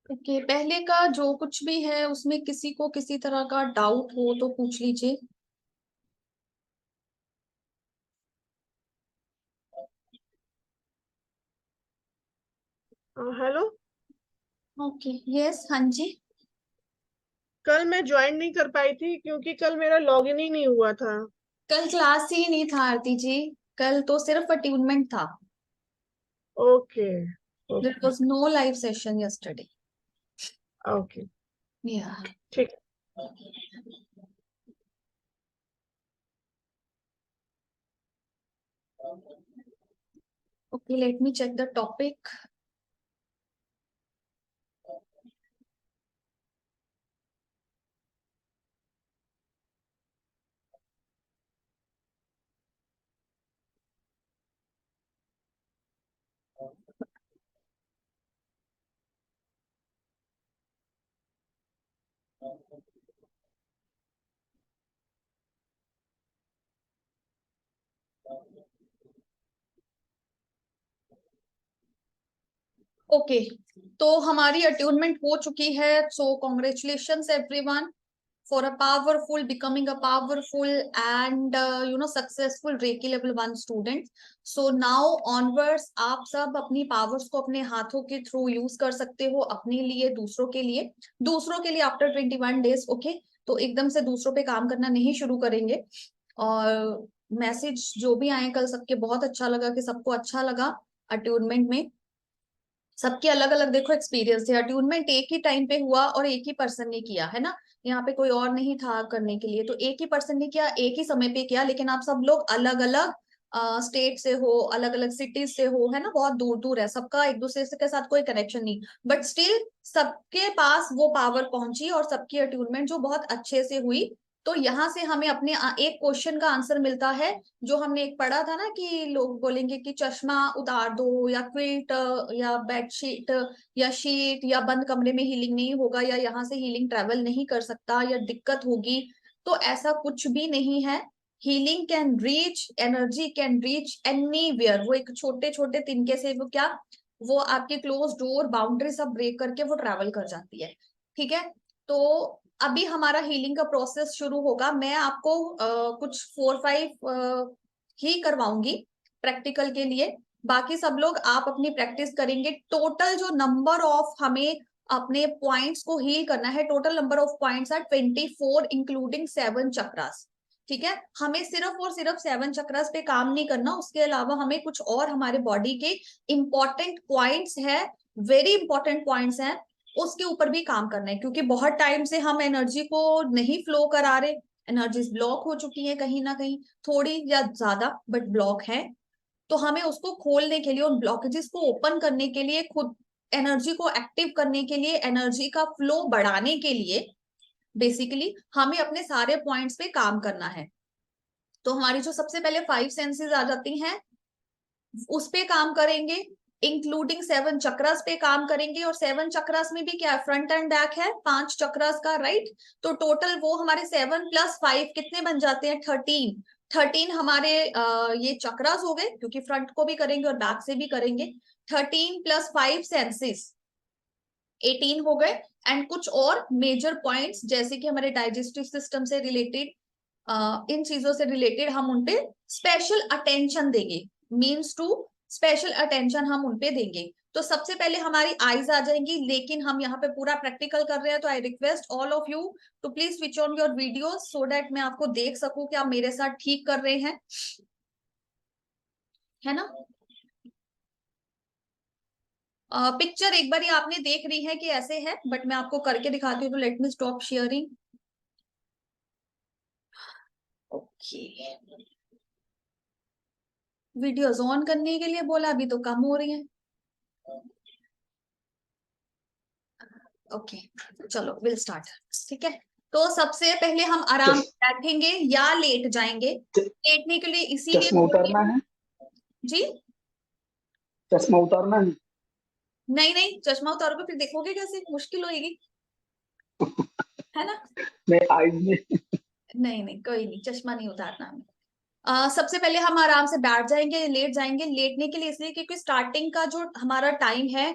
Okay, पहले का जो कुछ भी है उसमें किसी को किसी तरह का डाउट हो तो पूछ लीजिए। हेलो। ओके, यस, हाँ जी। कल मैं ज्वाइन नहीं कर पाई थी क्योंकि कल मेरा लॉगिन ही नहीं हुआ था। कल क्लास ही नहीं था आरती जी। कल तो सिर्फ अट्यूनमेंट था। Okay. There okay. Was no live session yesterday. Okay. Yeah. ठीक है। Okay, let me check the topic. Okay, तो हमारी अट्यूनमेंट हो चुकी है। So congratulations everyone for a powerful becoming a powerful and successful reiki level 1 student. So now onwards आप सब अपनी पावर्स को अपने हाथों के थ्रू यूज कर सकते हो, अपने लिए, दूसरों के लिए आफ्टर 21 डेज। ओके, तो एकदम से दूसरों पे काम करना नहीं शुरू करेंगे। और मैसेज जो भी आए कल सबके बहुत अच्छा लगा कि सबको अच्छा लगा अट्यूनमेंट में। सबके अलग अलग देखो एक्सपीरियंस थे। अट्यूनमेंट एक ही टाइम पे हुआ और एक ही पर्सन ने किया है ना। यहाँ पे कोई और नहीं था करने के लिए, तो एक ही पर्सन ने किया, एक ही समय पे किया। लेकिन आप सब लोग अलग अलग स्टेट से हो, अलग अलग सिटीज से हो, है ना, बहुत दूर दूर है सबका, एक दूसरे से के साथ कोई कनेक्शन नहीं। बट स्टिल सबके पास वो पावर पहुंची और सबकी अट्यूनमेंट जो बहुत अच्छे से हुई। तो यहाँ से हमें अपने एक क्वेश्चन का आंसर मिलता है। जो हमने एक पढ़ा था ना कि लोग बोलेंगे कि चश्मा उतार दो, या क्विल्ट, या बेडशीट, या शीट, या बंद कमरे में हीलिंग नहीं होगा, या यहाँ से हीलिंग ट्रेवल नहीं कर सकता, या दिक्कत होगी। तो ऐसा कुछ भी नहीं है। Healing can reach, energy can reach anywhere. वो एक छोटे छोटे तिनके से वो क्या, वो आपके क्लोज डोर बाउंड्री सब ब्रेक करके वो ट्रेवल कर जाती है। ठीक है। तो अभी हमारा हीलिंग का प्रोसेस शुरू होगा। मैं आपको कुछ 4-5 ही करवाऊंगी प्रैक्टिकल के लिए। बाकी सब लोग आप अपनी प्रैक्टिस करेंगे। टोटल जो नंबर ऑफ हमें अपने पॉइंट्स को हील करना है, total number of points are 24 including 7 chakras. ठीक है। हमें सिर्फ और सिर्फ 7 चक्रास पे काम नहीं करना, उसके अलावा हमें कुछ और हमारे बॉडी के इंपॉर्टेंट पॉइंट्स है, वेरी इंपॉर्टेंट पॉइंट्स हैं, उसके ऊपर भी काम करना है। क्योंकि बहुत टाइम से हम एनर्जी को नहीं फ्लो करा रहे, एनर्जीज ब्लॉक हो चुकी है कहीं ना कहीं, थोड़ी या ज्यादा बट ब्लॉक है। तो हमें उसको खोलने के लिए, उन ब्लॉकेजेस को ओपन करने के लिए, खुद एनर्जी को एक्टिव करने के लिए, एनर्जी का फ्लो बढ़ाने के लिए बेसिकली हमें अपने सारे पॉइंट्स पे काम करना है। तो हमारी जो सबसे पहले 5 सेंसेस आ जाती हैं उस पे काम करेंगे, इंक्लूडिंग 7 चक्रास पे काम करेंगे। और 7 चक्रास में भी क्या है, फ्रंट एंड बैक है 5 चक्रास का, राइट। तो टोटल वो हमारे 7 + 5 कितने बन जाते हैं, 13। 13 हमारे ये चक्रास हो गए, क्योंकि फ्रंट को भी करेंगे और बैक से भी करेंगे। 13 + 5 सेंसेस 18 हो गए। एंड कुछ और मेजर पॉइंट्स जैसे कि हमारे डाइजेस्टिव सिस्टम से रिलेटेड, इन चीजों से रिलेटेड हम उनपे स्पेशल अटेंशन देंगे। मीन्स टू स्पेशल अटेंशन हम उनपे देंगे। तो सबसे पहले हमारी आईज आ जाएंगी, लेकिन हम यहाँ पे पूरा प्रैक्टिकल कर रहे हैं, तो I request all of you to please switch on your video so that मैं आपको देख सकूं कि आप मेरे साथ ठीक कर रहे हैं, है ना। पिक्चर एक बार आपने देख रही है कि ऐसे है, बट मैं आपको करके दिखाती हूँ। तो let me stop sharing. Okay, videos on करने के लिए बोला, अभी तो कम हो रही है। ओके, चलो विल स्टार्ट। ठीक है। तो सबसे पहले हम आराम से बैठेंगे या लेट जाएंगे। लेटने के लिए इसीलिए चश्मा बोल रही उतारना हूँ। है, जी चश्मा उतारना है। नहीं नहीं, चश्मा उतारोगे फिर देखोगे कैसे, मुश्किल होगी, है ना। मैं आईज में। नहीं नहीं, कोई नहीं, चश्मा नहीं उतारना हमें। सबसे पहले हम आराम से बैठ जाएंगे, लेट जाएंगे। लेटने के लिए इसलिए क्योंकि स्टार्टिंग का जो हमारा टाइम है,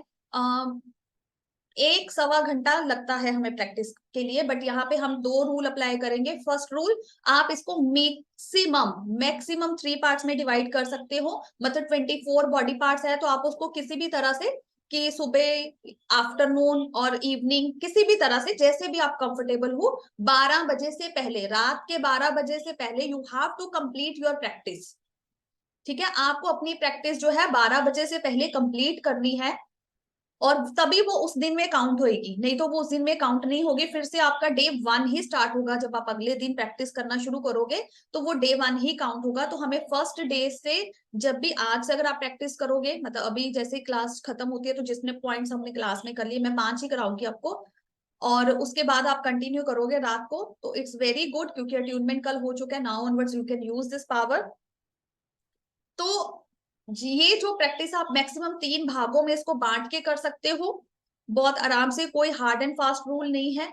1 सवा घंटा लगता है हमें प्रैक्टिस के लिए। बट यहाँ पे हम 2 रूल अप्लाई करेंगे। फर्स्ट रूल, आप इसको मैक्सिमम मैक्सिमम 3 पार्ट्स में डिवाइड कर सकते हो। मतलब 24 बॉडी पार्ट्स है तो आप उसको किसी भी तरह से, कि सुबह, आफ्टरनून और इवनिंग, किसी भी तरह से जैसे भी आप कंफर्टेबल हो, 12 बजे से पहले, रात के 12 बजे से पहले you have to complete your practice. ठीक है, आपको अपनी प्रैक्टिस जो है 12 बजे से पहले कंप्लीट करनी है, और तभी वो उस दिन में काउंट होएगी, नहीं तो वो उस दिन में काउंट नहीं होगी। फिर से आपका डे 1 ही स्टार्ट होगा। जब आप अगले दिन प्रैक्टिस करना शुरू करोगे तो वो डे 1 ही काउंट होगा। तो हमें फर्स्ट डे से, जब भी आज से अगर आप प्रैक्टिस करोगे, मतलब अभी जैसे क्लास खत्म होती है तो जितने पॉइंट्स हमने क्लास में कर लिए, मैं 5 ही कराऊंगी आपको, और उसके बाद आप कंटिन्यू करोगे रात को, तो इट्स वेरी गुड, क्योंकि अट्यूनमेंट कल हो चुका है। Now onwards you can use this power. तो ये जो प्रैक्टिस आप मैक्सिमम 3 भागों में इसको बांट के कर सकते हो, बहुत आराम से, कोई हार्ड एंड फास्ट रूल नहीं है।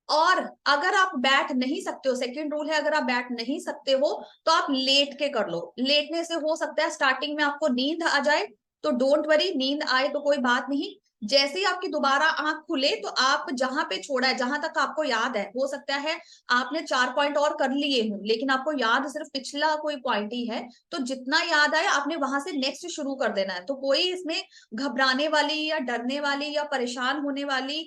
और अगर आप बैठ नहीं सकते हो, सेकंड रूल है, अगर आप बैठ नहीं सकते हो तो आप लेट के कर लो। लेटने से हो सकता है स्टार्टिंग में आपको नींद आ जाए, तो डोंट वरी, नींद आए तो कोई बात नहीं। जैसे ही आपकी दोबारा आंख खुले तो आप जहां पे छोड़ा है, जहां तक आपको याद है, हो सकता है आपने 4 पॉइंट और कर लिए हूं लेकिन आपको याद सिर्फ पिछला कोई पॉइंट ही है, तो जितना याद आए आपने वहां से नेक्स्ट शुरू कर देना है। तो कोई इसमें घबराने वाली या डरने वाली या परेशान होने वाली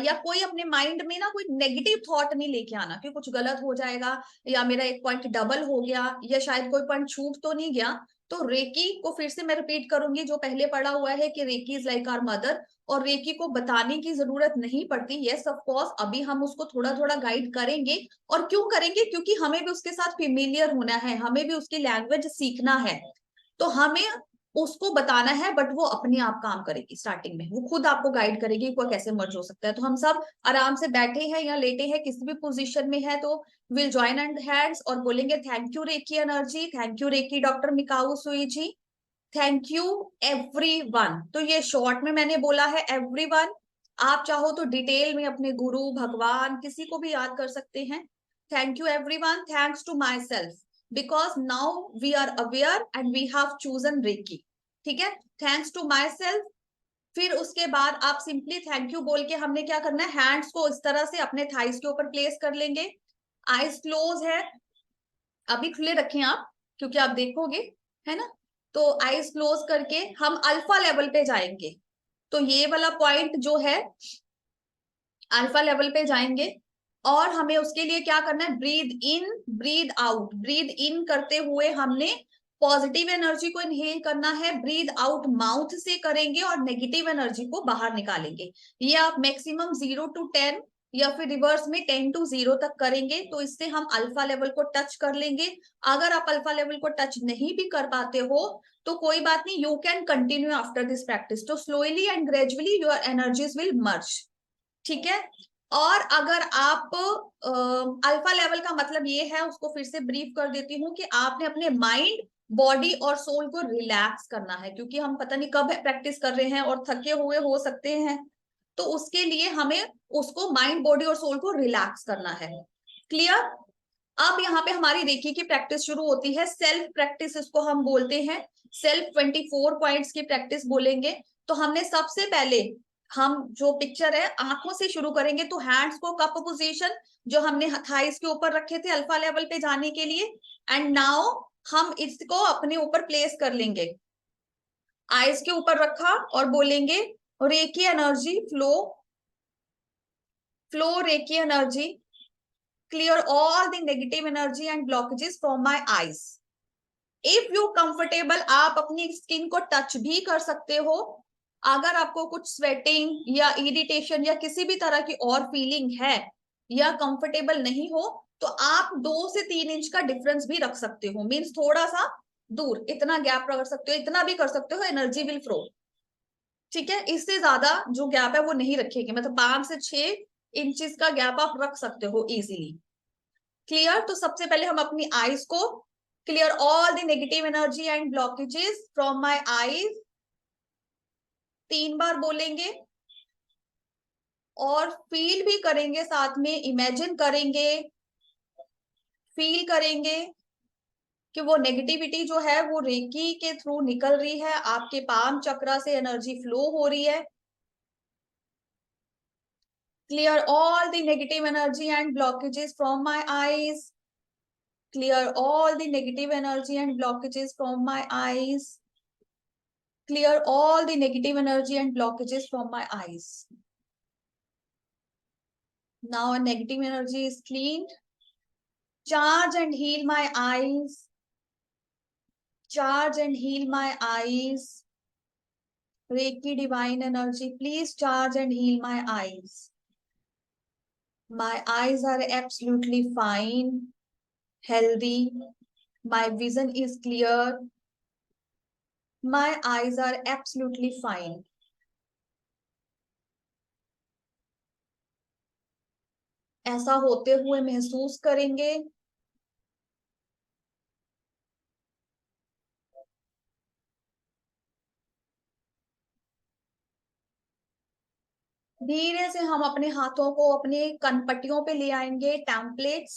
या कोई अपने माइंड में ना कोई नेगेटिव थॉट नहीं लेके आना कि कुछ गलत हो जाएगा, या मेरा एक पॉइंट डबल हो गया, या शायद कोई पॉइंट छूट तो नहीं गया। तो रेकी को फिर से मैं रिपीट करूंगी, जो पहले पढ़ा हुआ है कि reiki is like our mother, और रेकी को बताने की जरूरत नहीं पड़ती। यस ऑफ कोर्स, अभी हम उसको थोड़ा थोड़ा गाइड करेंगे। और क्यों करेंगे? क्योंकि हमें भी उसके साथ फेमिलियर होना है, हमें भी उसकी लैंग्वेज सीखना है। तो हमें उसको बताना है, बट वो अपने आप काम करेगी। स्टार्टिंग में वो खुद आपको गाइड करेगी कि कैसे मर्ज हो सकता है। तो हम सब आराम से बैठे हैं या लेटे हैं, किसी भी पोजीशन में है, तो विल जॉइन एंड हैंड्स और बोलेंगे thank you reiki energy, thank you reiki doctor Mikao Usui ji, thank you everyone. तो ये शॉर्ट में मैंने बोला है एवरीवन। आप चाहो तो डिटेल में अपने गुरु, भगवान, किसी को भी याद कर सकते हैं। Thank you everyone, thanks to my self, because now we are aware and we have chosen reiki. ठीक है, थैंक्स टू माई सेल्फ। फिर उसके बाद आप सिंपली थैंक यू बोल के हमने क्या करना है, हैंड्स को इस तरह से अपने थाइस के ऊपर प्लेस कर लेंगे। आईज क्लोज है, अभी खुले रखें आप, क्योंकि आप देखोगे, है ना। तो आईज क्लोज करके हम अल्फा लेवल पे जाएंगे। तो ये वाला पॉइंट जो है, अल्फा लेवल पे जाएंगे। और हमें उसके लिए क्या करना है, breathe in breathe out. Breathe in करते हुए हमने पॉजिटिव एनर्जी को इनहेल करना है, ब्रीद आउट माउथ से करेंगे और नेगेटिव एनर्जी को बाहर निकालेंगे। ये आप मैक्सिमम 0 to 10 या फिर रिवर्स में 10 to 0 तक करेंगे, तो इससे हम अल्फा लेवल को टच कर लेंगे। अगर आप अल्फा लेवल को टच नहीं भी कर पाते हो तो कोई बात नहीं, you can continue after this practice. तो slowly and gradually your energies will merge. ठीक है। और अगर आप अल्फा लेवल का मतलब ये है, उसको फिर से ब्रीफ कर देती हूँ, कि आपने अपने माइंड, बॉडी और सोल को रिलैक्स करना है, क्योंकि हम पता नहीं कब प्रैक्टिस कर रहे हैं और थके हुए हो सकते हैं। तो उसके लिए हमें उसको माइंड, बॉडी और सोल को रिलैक्स करना है। क्लियर? अब यहाँ पे हमारी रेकी की प्रैक्टिस शुरू होती है। सेल्फ प्रैक्टिस इसको हम बोलते हैं। सेल्फ 24 पॉइंट्स की प्रैक्टिस बोलेंगे। तो हमने सबसे पहले, हम जो पिक्चर है आंखों से शुरू करेंगे। तो हैंड्स को कप पोजीशन जो हमने थाइस के ऊपर रखे थे अल्फा लेवल पे जाने के लिए, एंड नाउ हम इसको अपने ऊपर प्लेस कर लेंगे। आईज के ऊपर रखा और बोलेंगे reiki energy flow, flow reiki energy, clear all the negative energy and blockages from my eyes. If you comfortable, आप अपनी स्किन को टच भी कर सकते हो। अगर आपको कुछ स्वेटिंग या इरिटेशन या किसी भी तरह की और फीलिंग है या कंफर्टेबल नहीं हो, तो आप 2 से 3 इंच का डिफरेंस भी रख सकते हो। मीन्स थोड़ा सा दूर, इतना गैप रख सकते हो, इतना भी कर सकते हो, एनर्जी विल फ्लो। ठीक है, इससे ज्यादा जो गैप है वो नहीं रखेंगे, मतलब 5 से 6 इंचेस का गैप आप रख सकते हो इजीली। क्लियर? तो सबसे पहले हम अपनी आईज को clear all the negative energy and blockages from my eyes 3 बार बोलेंगे और फील भी करेंगे, साथ में इमेजिन करेंगे, फील करेंगे कि वो नेगेटिविटी जो है वो रेकी के थ्रू निकल रही है, आपके पाम चक्रा से एनर्जी फ्लो हो रही है। Clear all the negative energy and blockages from my eyes, clear all the negative energy and blockages from my eyes, clear all the negative energy and blockages from my eyes. Now a negative energy is cleaned. Charge and heal my eyes, charge and heal my eyes. Reiki divine energy, please charge and heal my eyes. My eyes are absolutely fine, healthy, my vision is clear, my eyes are absolutely fine. ऐसा होते हुए महसूस करेंगे। धीरे से हम अपने हाथों को अपने कनपट्टियों पे ले आएंगे, टेम्पलेट्स।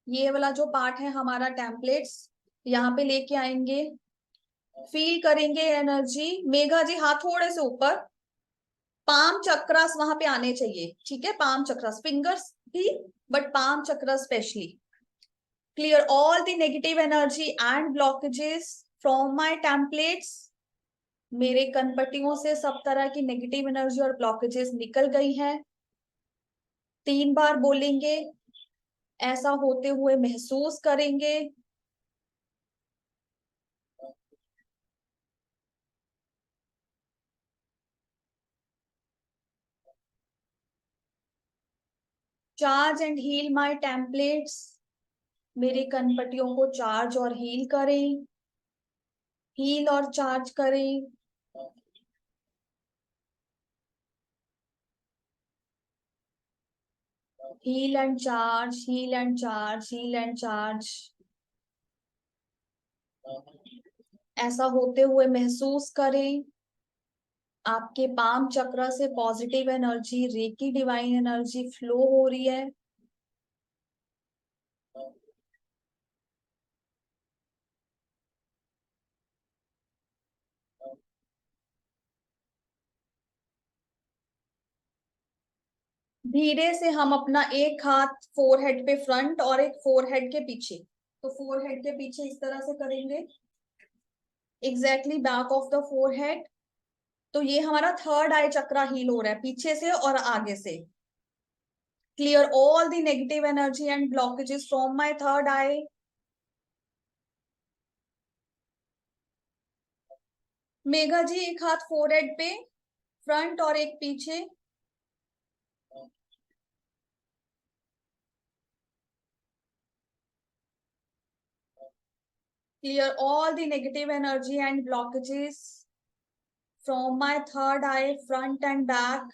ये वाला जो पार्ट है हमारा टेम्पलेट्स, यहाँ पे लेके आएंगे, फील करेंगे एनर्जी। मेघा जी हाथ थोड़े से ऊपर, पाम चक्रास वहां पे आने चाहिए, ठीक है? पाम चक्रास, फिंगर्स भी, बट पाम चक्र specially. Clear all the negative energy and blockages from my templates. मेरे कनपट्टियों से सब तरह की नेगेटिव एनर्जी और ब्लॉकेजेस निकल गई हैं। 3 बार बोलेंगे, ऐसा होते हुए महसूस करेंगे। Charge and heal my templates, मेरे कनपट्टियों को चार्ज और हील करें, हील और चार्ज करें। Heal and charge, heal and charge, heal and charge. ऐसा होते हुए महसूस करें आपके पाम चक्र से positive energy, reiki divine energy flow हो रही है। धीरे से हम अपना एक हाथ फोरहेड पे फ्रंट और एक फोरहेड के पीछे, तो फोरहेड के पीछे इस तरह से करेंगे, exactly back of the forehead. तो ये हमारा थर्ड आई चक्रा हील हो रहा है पीछे से और आगे से। Clear all the negative energy and blockages from my third eye. Megha ji एक हाथ फोरहेड पे फ्रंट और एक पीछे। Clear all the negative energy and blockages from my third eye, front and back.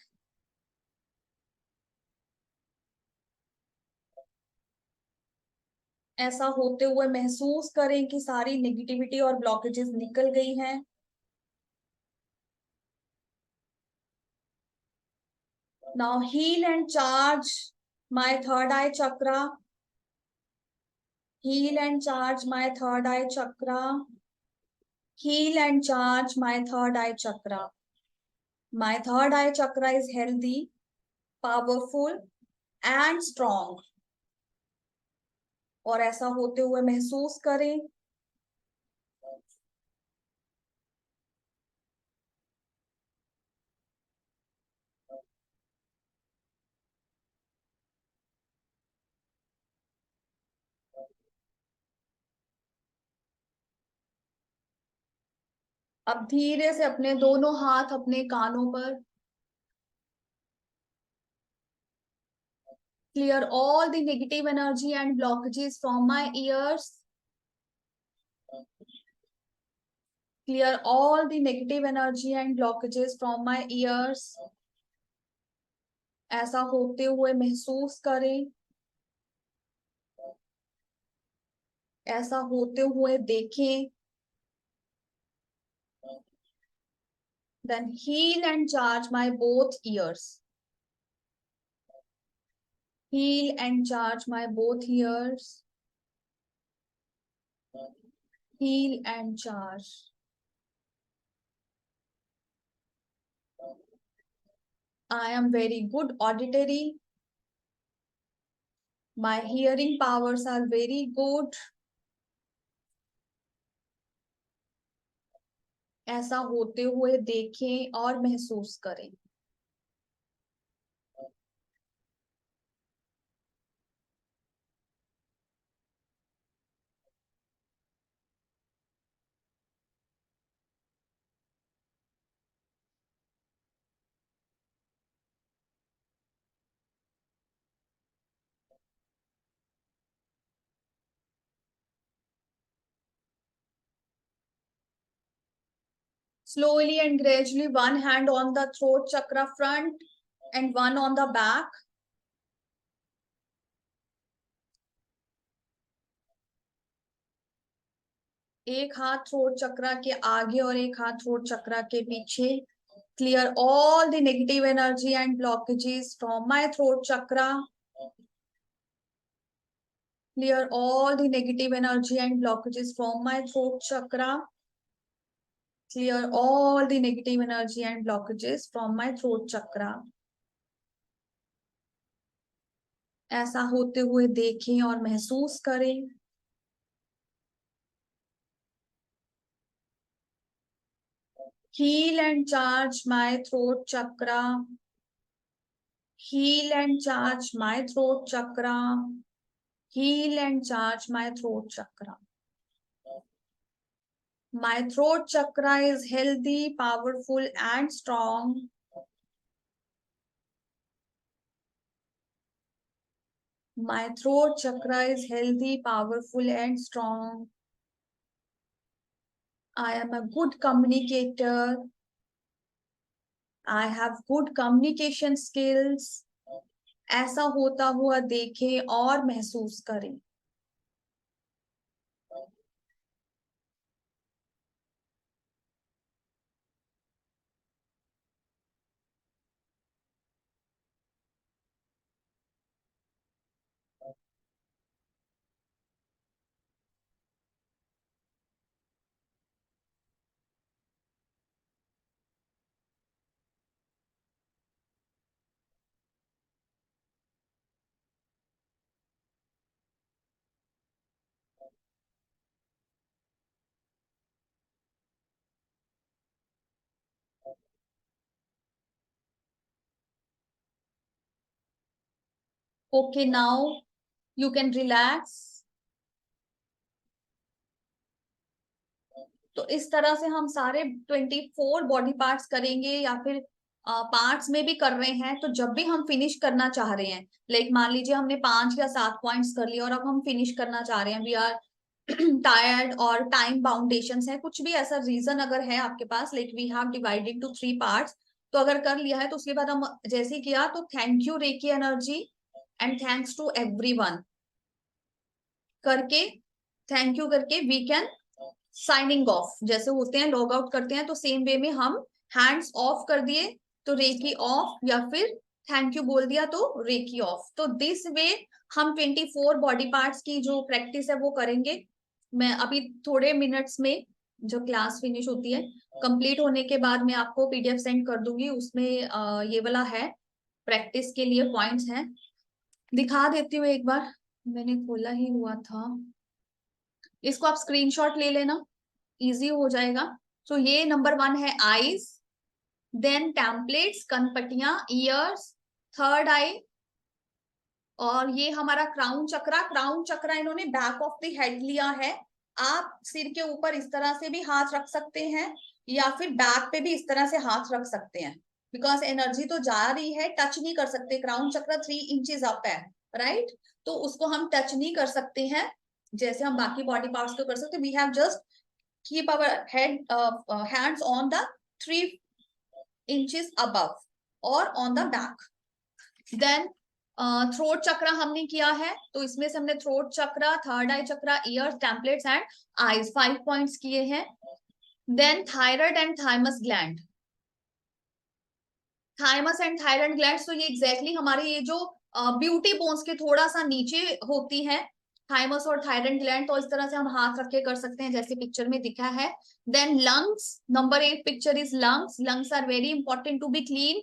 ऐसा होते हुए महसूस करें कि सारी नेगेटिविटी और ब्लॉकेजेस निकल गई हैं। Now heal and charge my third eye chakra. Heal and charge my third eye chakra. Heal and charge my third eye chakra. My third eye chakra is healthy, powerful and strong. और ऐसा होते हुए महसूस करें अब धीरे से अपने दोनों हाथ अपने कानों पर। Clear all the negative energy and blockages from my ears. Clear all the negative energy and blockages from my ears. ऐसा होते हुए महसूस करें, ऐसा होते हुए देखें। Then heal and charge my both ears. Heal and charge my both ears. Heal and charge. I am very good auditory. My hearing powers are very good. ऐसा होते हुए देखें और महसूस करें। Slowly and gradually, one hand on the throat chakra front and one on the back. एक हाथ throat चक्रा के आगे और एक हाथ थ्रोट चक्रा के पीछे. Clear all the negative energy and blockages from my throat chakra. Clear all the negative energy and blockages from my throat chakra. Clear all the negative energy and blockages from my throat chakra. ऐसा होते हुए देखें और महसूस करें. Heal and charge my throat chakra. Heal and charge my throat chakra. Heal and charge my throat chakra. My throat chakra is healthy, powerful, and strong. My throat chakra is healthy, powerful, and strong. I am a good communicator. I have good communication skills. ऐसा होता हुआ देखें और महसूस करें. Okay, now you can relax. तो इस तरह से हम सारे 24 बॉडी पार्ट्स करेंगे या फिर पार्ट्स में भी कर रहे हैं. तो जब भी हम फिनिश करना चाह रहे हैं, लाइक मान लीजिए हमने 5 या 7 पॉइंट्स कर लिए और अब हम फिनिश करना चाह रहे हैं, वी आर टायर्ड और टाइम बाउंडेशंस है, कुछ भी ऐसा रीजन अगर है आपके पास, like we have divided to 3 parts, तो अगर कर लिया है तो उसके बाद हम जैसे ही किया तो thank you reiki energy and thanks to everyone करके, थैंक यू करके वी कैन साइनिंग ऑफ. जैसे होते हैं लॉग आउट करते हैं, तो सेम वे में हम हैंड्स ऑफ कर दिए तो रेकी ऑफ, या फिर थैंक यू बोल दिया तो रेकी ऑफ. तो दिस वे हम 24 बॉडी पार्ट्स की जो प्रैक्टिस है वो करेंगे. मैं अभी थोड़े मिनट्स में जो क्लास फिनिश होती है कंप्लीट होने के बाद मैं आपको पीडीएफ सेंड कर दूंगी. उसमें ये वाला है, प्रैक्टिस के लिए पॉइंट्स हैं. दिखा देती हूँ एक बार, मैंने खोला ही हुआ था. इसको आप स्क्रीनशॉट ले लेना, इजी हो जाएगा. तो ये नंबर 1 है आईज, देन टेम्पलेट्स कनपटियां, ईयर्स, थर्ड आई, और ये हमारा क्राउन चक्रा. क्राउन चक्रा इन्होंने बैक ऑफ द हेड लिया है. आप सिर के ऊपर इस तरह से भी हाथ रख सकते हैं या फिर बैक पे भी इस तरह से हाथ रख सकते हैं, बिकॉज एनर्जी तो जा रही है, टच नहीं कर सकते. क्राउन चक्रा 3 इंचेस अप है, राइट? तो उसको हम टच नहीं कर सकते हैं जैसे हम बाकी बॉडी पार्ट्स को कर सकते हैं. We have just keep our hands on the 3 inches above or on the back. Then throat chakra हमने किया है, तो इसमें से हमने throat chakra, third eye chakra, ears, templates and eyes 5 points किए हैं। Then thyroid and thymus gland, thymus and thyroid gland, तो ये एग्जैक्टली हमारे ये जो ब्यूटी बोन्स के थोड़ा सा नीचे होती है थाइमस और थायराइड ग्लैंड। तो इस तरह से हम हाथ रख के कर सकते हैं जैसे पिक्चर में दिखा है। Then lungs, number 8 picture is lungs, lungs are very important to be clean.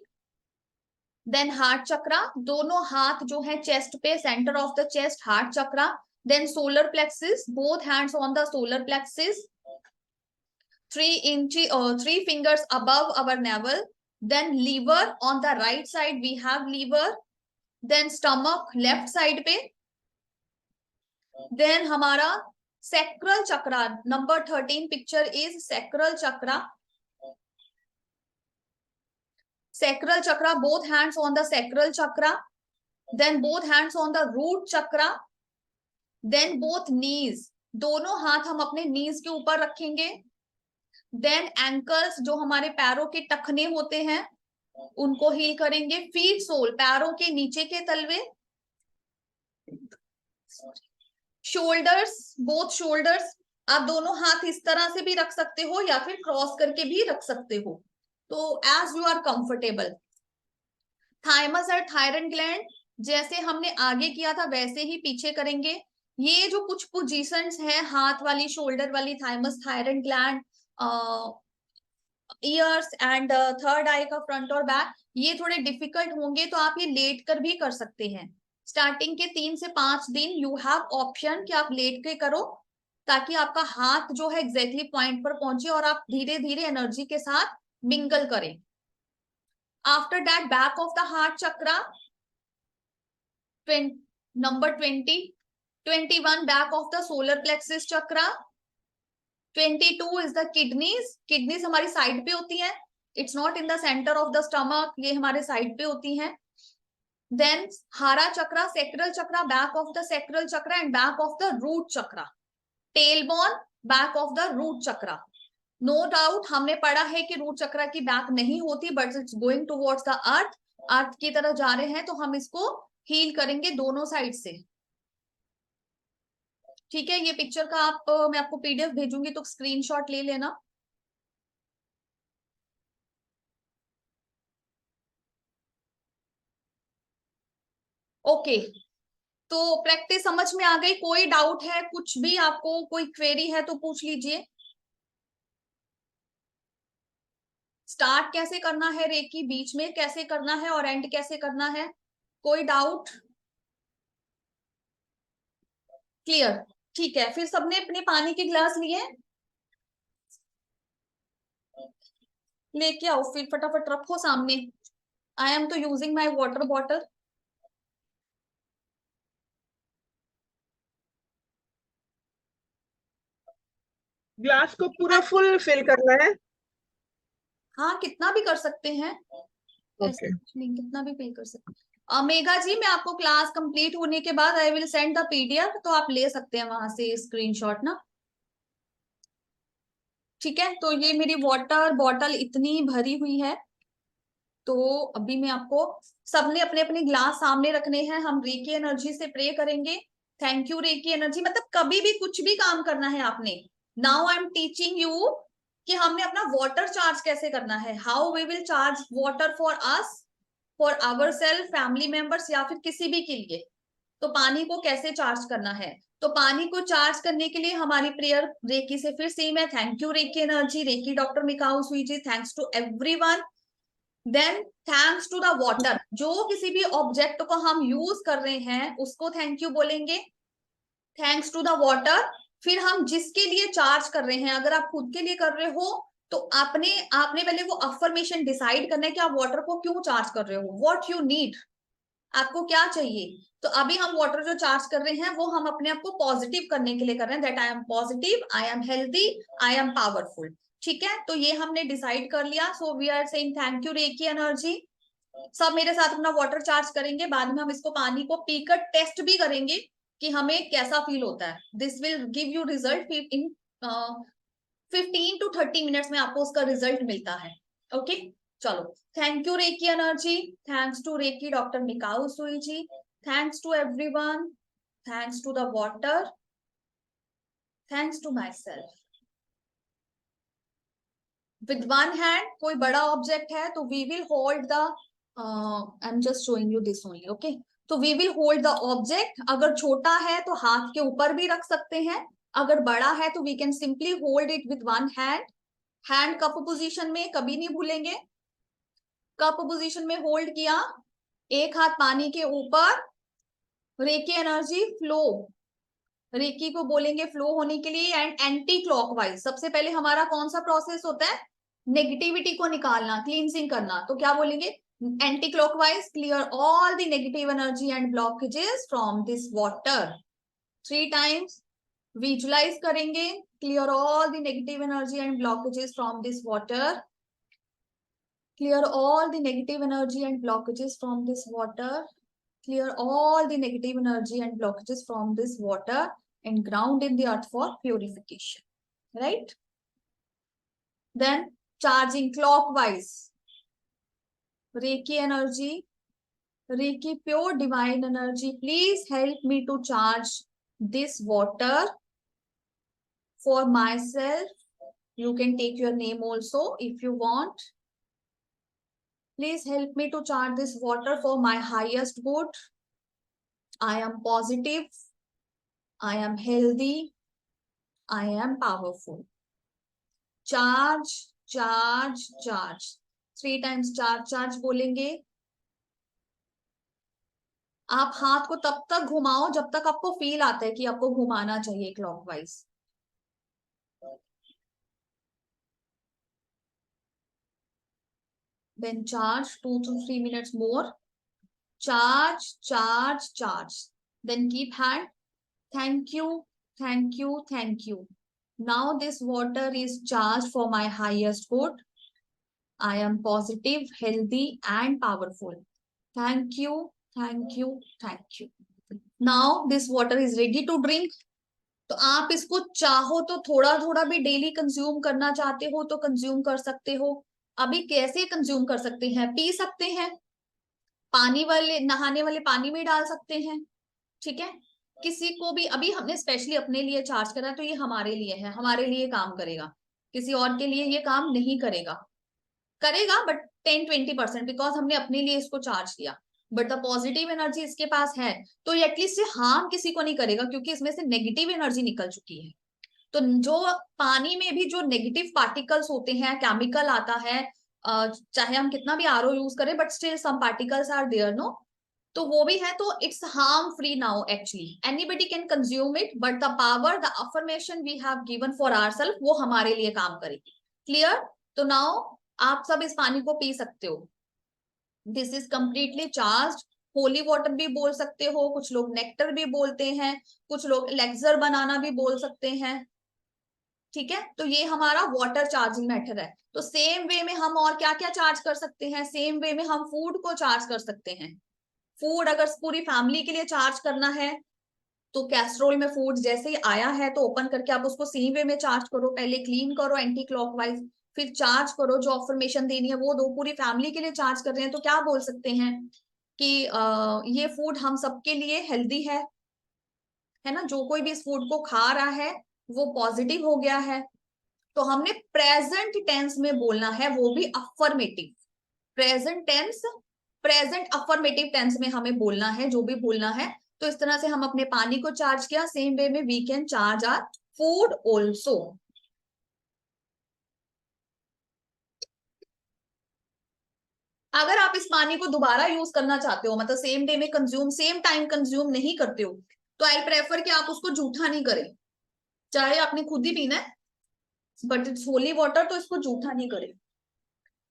Then heart chakra, दोनों हाथ जो है चेस्ट पे, centre of the chest heart chakra. Then solar plexus, both hands on the solar plexus, 3 fingers above our navel. Then liver, on the right side we have liver. Then stomach left side पे. Then हमारा sacral chakra, number 13 picture is sacral chakra. Sacral chakra, both hands on the sacral chakra. Then both hands on the root chakra. Then both knees, दोनों हाथ हम अपने knees के ऊपर रखेंगे। Then ankles, जो हमारे पैरों के टखने होते हैं उनको हील करेंगे। फीट सोल, पैरों के नीचे के तलवे। शोल्डर्स, बोथ शोल्डर्स, आप दोनों हाथ इस तरह से भी रख सकते हो या फिर क्रॉस करके भी रख सकते हो, तो as you are comfortable. Thymus और थायराइड ग्लैंड, जैसे हमने आगे किया था वैसे ही पीछे करेंगे। ये जो कुछ पोजीशंस हैं, हाथ वाली, शोल्डर वाली, thymus, thyroid gland, ears and third eye का फ्रंट और बैक, ये थोड़े डिफिकल्ट होंगे तो आप ये लेट कर भी कर सकते हैं। स्टार्टिंग के 3 से 5 दिन यू हैव ऑप्शन कि आप लेट के करो, ताकि आपका हाथ जो है एग्जैक्टली पॉइंट पर पहुंचे और आप धीरे धीरे एनर्जी के साथ मिंगल करें। After that back of the heart chakra, number 20, 21 back of the solar plexus chakra, 22 is the kidneys, kidneys हमारी साइड पे होती हैं, it's not in the centre of the stomach, ये हमारे साइड पे होती हैं। Then hara chakra, sacral chakra, back of the sacral chakra and back of the root chakra. Tail bone, back of the root chakra. No doubt हमने पढ़ा है कि रूट चक्रा की बैक नहीं होती, but it's going towards the earth, earth की तरफ जा रहे हैं, तो हम इसको हील करेंगे दोनों साइड से। ठीक है, ये पिक्चर का मैं आपको पीडीएफ भेजूंगी तो स्क्रीनशॉट ले लेना। ओके, तो प्रैक्टिस समझ में आ गई? कोई डाउट है, कुछ भी आपको कोई क्वेरी है तो पूछ लीजिए। स्टार्ट कैसे करना है रेकी, बीच में कैसे करना है और एंड कैसे करना है, कोई डाउट? क्लियर? ठीक है, फिर सबने अपने पानी के गिलास लिए, लेके आओ, फिर फटाफट रखो सामने। आई एम तो using my water bottle. Glass को पूरा फुल फिल करना है? हाँ, कितना भी कर सकते हैं, ऐसा कुछ नहीं, कितना भी फिल कर सकते हैं। मेघा जी, मैं आपको क्लास कंप्लीट होने के बाद I will send the PDF, तो आप ले सकते हैं वहां से स्क्रीनशॉट ना। ठीक है, तो ये मेरी वाटर बॉटल इतनी भरी हुई है, तो अभी मैं आपको, सबने अपने अपने ग्लास सामने रखने हैं, हम रेकी एनर्जी से प्रे करेंगे। थैंक यू रेकी एनर्जी, मतलब कभी भी कुछ भी काम करना है आपने, now I am teaching you कि हमने अपना वाटर चार्ज कैसे करना है, how we will charge water for us, for our self, family members या फिर किसी भी के लिए, तो पानी को कैसे चार्ज करना है। तो पानी को चार्ज करने के लिए हमारी प्रेयर रेकी से फिर सेम है। Thank you reiki energy, reiki doctor Mikao Usui ji, thanks to everyone. Then thanks to the water, जो किसी भी ऑब्जेक्ट को हम यूज कर रहे हैं उसको थैंक यू बोलेंगे, थैंक्स टू द वाटर। फिर हम जिसके लिए चार्ज कर रहे हैं, अगर आप खुद के लिए कर रहे हो तो आपने पहले वो अफर्मेशन डिसाइड करना है कि आप वाटर को क्यों चार्ज कर रहे हो, व्हाट यू नीड, आपको क्या चाहिए। तो अभी हम वाटर जो चार्ज कर रहे हैं वो हम अपने आप को पॉजिटिव करने के लिए कर रहे हैं, that I am positive, I am healthy, I am powerful. ठीक है, तो ये हमने डिसाइड कर लिया। So we are saying thank you reiki energy. सब मेरे साथ अपना वाटर चार्ज करेंगे, बाद में हम इसको पानी को पीकर टेस्ट भी करेंगे कि हमें कैसा फील होता है। This will give you result in 15 to 30 minutes में, आपको उसका रिजल्ट मिलता है। ओके, चलो, thank you reiki energy, thanks to reiki doctor Mikao Usui ji, thanks to everyone, thanks to the water, thanks to my self. With one hand कोई बड़ा object है तो we will hold the, I am just showing you this only, okay. तो we will hold the object. अगर छोटा है तो हाथ के ऊपर भी रख सकते हैं, अगर बड़ा है तो we can simply hold it with one hand. Hand cup position में कभी नहीं भूलेंगे. कप पोजीशन में होल्ड किया, एक हाथ पानी के ऊपर. रेकी एनर्जी फ्लो, रेकी को बोलेंगे फ्लो होने के लिए. एंड एंटी क्लॉकवाइज, सबसे पहले हमारा कौन सा प्रोसेस होता है? नेगेटिविटी को निकालना, क्लींसिंग करना. तो क्या बोलेंगे? Anti clockwise, clear all the negative energy and blockages from this water. 3 times visualise करेंगे, clear all the negative energy and blockages from this water. Clear all the negative energy and blockages from this water. Clear all the negative energy and blockages from this water and ground in the earth for purification. Right? Then charging clockwise. Reiki energy, Reiki pure divine energy. Please help me to charge this water for myself. You can take your name also if you want. Please help me to charge this water for my highest good. I am positive. I am healthy. I am powerful. Charge, charge, charge. 3 times charge, charge बोलेंगे. आप हाथ को तब तक घुमाओ जब तक आपको फील आता है कि आपको घुमाना चाहिए clockwise. Then charge 2 to 3 minutes more. Charge, charge, charge. Then keep hand. Thank you, thank you, thank you. Now this water is charged for my highest good. I am positive, healthy and powerful. Thank you, thank you, thank you. Now this water is ready to drink. तो आप इसको चाहो तो थोड़ा थोड़ा भी daily consume करना चाहते हो तो कंज्यूम कर सकते हो. अभी कैसे कंज्यूम कर सकते हैं? पी सकते हैं, पानी वाले नहाने वाले पानी में डाल सकते हैं. ठीक है. किसी को भी अभी हमने स्पेशली अपने लिए चार्ज करा तो ये हमारे लिए है, हमारे लिए काम करेगा. किसी और के लिए ये काम नहीं करेगा, करेगा बट 10-20%, बिकॉज हमने अपने लिए इसको चार्ज किया. बट द पॉजिटिव एनर्जी इसके पास है तो एटलीस्ट हार्म किसी को नहीं करेगा क्योंकि इसमें से नेगेटिव एनर्जी निकल चुकी है. तो जो पानी में भी जो नेगेटिव पार्टिकल्स होते हैं, केमिकल आता है, चाहे हम कितना भी आरओ यूज करें but still some particles are there, no. तो वो भी है, तो it's harm free now. Actually anybody can consume it but the power, the affirmation we have given for ourselves वो हमारे लिए काम करेगी. क्लियर? तो नाउ आप सब इस पानी को पी सकते हो. This is completely charge. Holy water भी बोल सकते हो, कुछ लोग नेक्टर भी बोलते हैं, कुछ लोग एलेक्सर बनाना भी बोल सकते हैं. ठीक है. तो ये हमारा वाटर चार्जिंग मेथड है. तो सेम वे में हम और क्या क्या चार्ज कर सकते हैं? सेम वे में हम फूड को चार्ज कर सकते हैं. फूड अगर पूरी फैमिली के लिए चार्ज करना है तो कैस्ट्रोल में फूड जैसे ही आया है तो ओपन करके आप उसको सेम वे में चार्ज करो. पहले क्लीन करो एंटी क्लॉकवाइज, फिर चार्ज करो. जो अफर्मेशन देनी है वो दो. पूरी फैमिली के लिए चार्ज कर रहे हैं तो क्या बोल सकते हैं कि ये फूड हम सबके लिए हेल्दी है ना. जो कोई भी इस फूड को खा रहा है वो पॉजिटिव हो गया है. तो हमने प्रेजेंट टेंस में बोलना है, वो भी affirmative. Present tense, present affirmative tense में हमें बोलना है जो भी बोलना है. तो इस तरह से हम अपने पानी को चार्ज किया. सेम वे में we can charge our food also. अगर आप इस पानी को दोबारा यूज करना चाहते हो, मतलब सेम डे में कंज्यूम, सेम टाइम कंज्यूम नहीं करते हो, तो आई प्रेफर कि आप उसको जूठा नहीं करें. चाहे आपने खुद ही पीना है बट इट्स होली वाटर, तो इसको जूठा नहीं करें.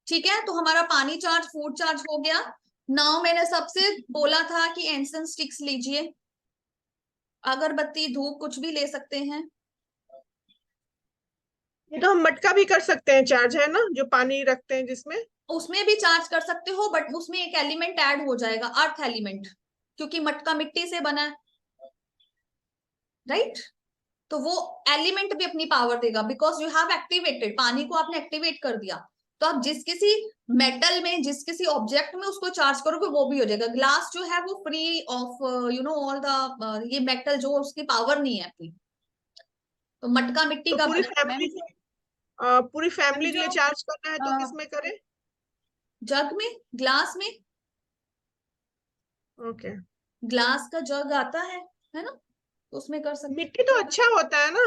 ठीक है. तो हमारा पानी चार्ज, फूड चार्ज हो गया. नाउ मैंने सबसे बोला था कि इंसेंस स्टिक्स लीजिए, अगरबत्ती, धूप, कुछ भी ले सकते हैं. ये तो हम मटका भी कर सकते हैं चार्ज, है ना, जो पानी रखते हैं जिसमें. उसमें भी चार्ज कर सकते हो बट उसमें एक एलिमेंट ऐड हो जाएगा, अर्थ एलिमेंट, क्योंकि मटका मिट्टी से बना है. राइट. तो वो एलिमेंट भी अपनी पावर देगा बिकॉज यू हैव एक्टिवेटेड, पानी को आपने एक्टिवेट कर दिया. तो तो आप जिस किसी मेटल में, जिस किसी ऑब्जेक्ट में उसको चार्ज करोगे वो भी हो जाएगा। ग्लास जो है वो फ्री ऑफ ऑल द ये मेटल जो उसकी पावर नहीं है अपनी। तो मटका मिट्टी तो का पूरी बना है। फैमिली पूरी मैम फैमिली के जो लिए चार्ज करना है तो अ, किस में करें? जग में, ग्लास में, ओके। ग्लास का जग आता है ना, तो उसमें कर सकते। मिट्टी तो अच्छा होता है ना,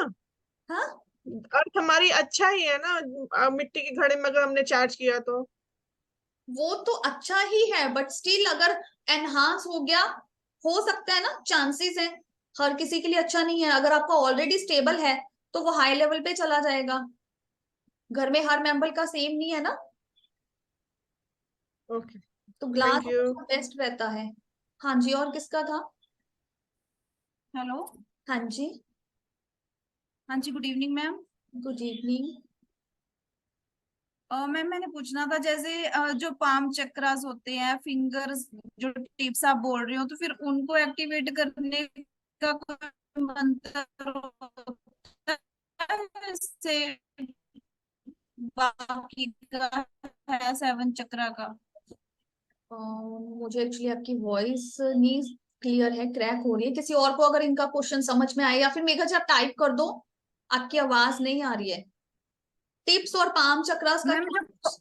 हाँ, अर्थ हमारी अच्छा ही है ना, मिट्टी के घड़े में अगर हमने चार्ज किया तो। वो तो अच्छा ही है, बट स्टिल अगर एनहांस हो गया, हो सकता है ना, चांसेस है। हर किसी के लिए अच्छा नहीं है। अगर आपका ऑलरेडी स्टेबल है तो वो हाई लेवल पे चला जाएगा। घर में हर मेंबर का सेम नहीं है ना, ओके, तो ग्लास थैंक यू। बेस्ट रहता है। हाँ जी, और किसका था? हेलो। हाँ जी, हाँ जी, good evening ma'am. Good evening. Ma'am मैंने पूछना था, जैसे जो पाम चक्रास होते हैं, फिंगर्स, जो टिप्स आप बोल रही हो, तो फिर उनको एक्टिवेट करने का कोई मंत्र होता है इससे? बाकी का है 7 चक्रा का। मुझे एक्चुअली आपकी वॉइस नहीं क्लियर है, क्रैक हो रही है। किसी और को अगर इनका क्वेश्चन समझ में आए, या फिर मेघा जी आप टाइप कर दो, आपकी आवाज नहीं आ रही है। टिप्स और पाम चक्रास का मैम क्या? जो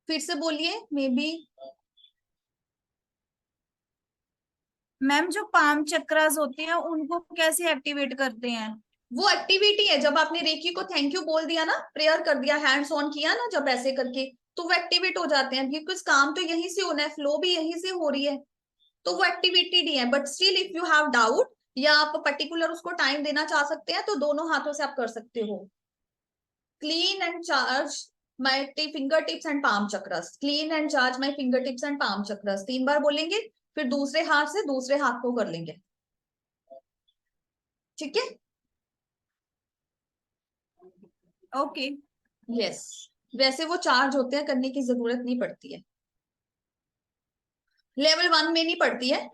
फिर से बोलिए, मे बी। मैम जो पाम चक्रास होते हैं उनको कैसे एक्टिवेट करते हैं? वो एक्टिविटी है, जब आपने रेकी को थैंक यू बोल दिया ना, प्रेयर कर दिया, हैंड्स ऑन किया ना, जब ऐसे करके, तो वो एक्टिवेट हो जाते हैं, क्योंकि काम तो यहीं से होना है, फ्लो भी यहीं से हो रही है, तो वो एक्टिवेटेड ही है। But still if you have doubt, या आप पर्टिकुलर उसको टाइम देना चाह सकते हैं, तो दोनों हाथों से आप कर सकते हो। Clean and charge my finger tips and palm chakras, clean and charge my finger tips and palm chakras, 3 बार बोलेंगे, फिर दूसरे हाथ से दूसरे हाथ को कर लेंगे। ठीक है? ओके। यस। वैसे वो चार्ज होते हैं, करने की जरूरत नहीं पड़ती है, लेवल 1 में नहीं पड़ती है,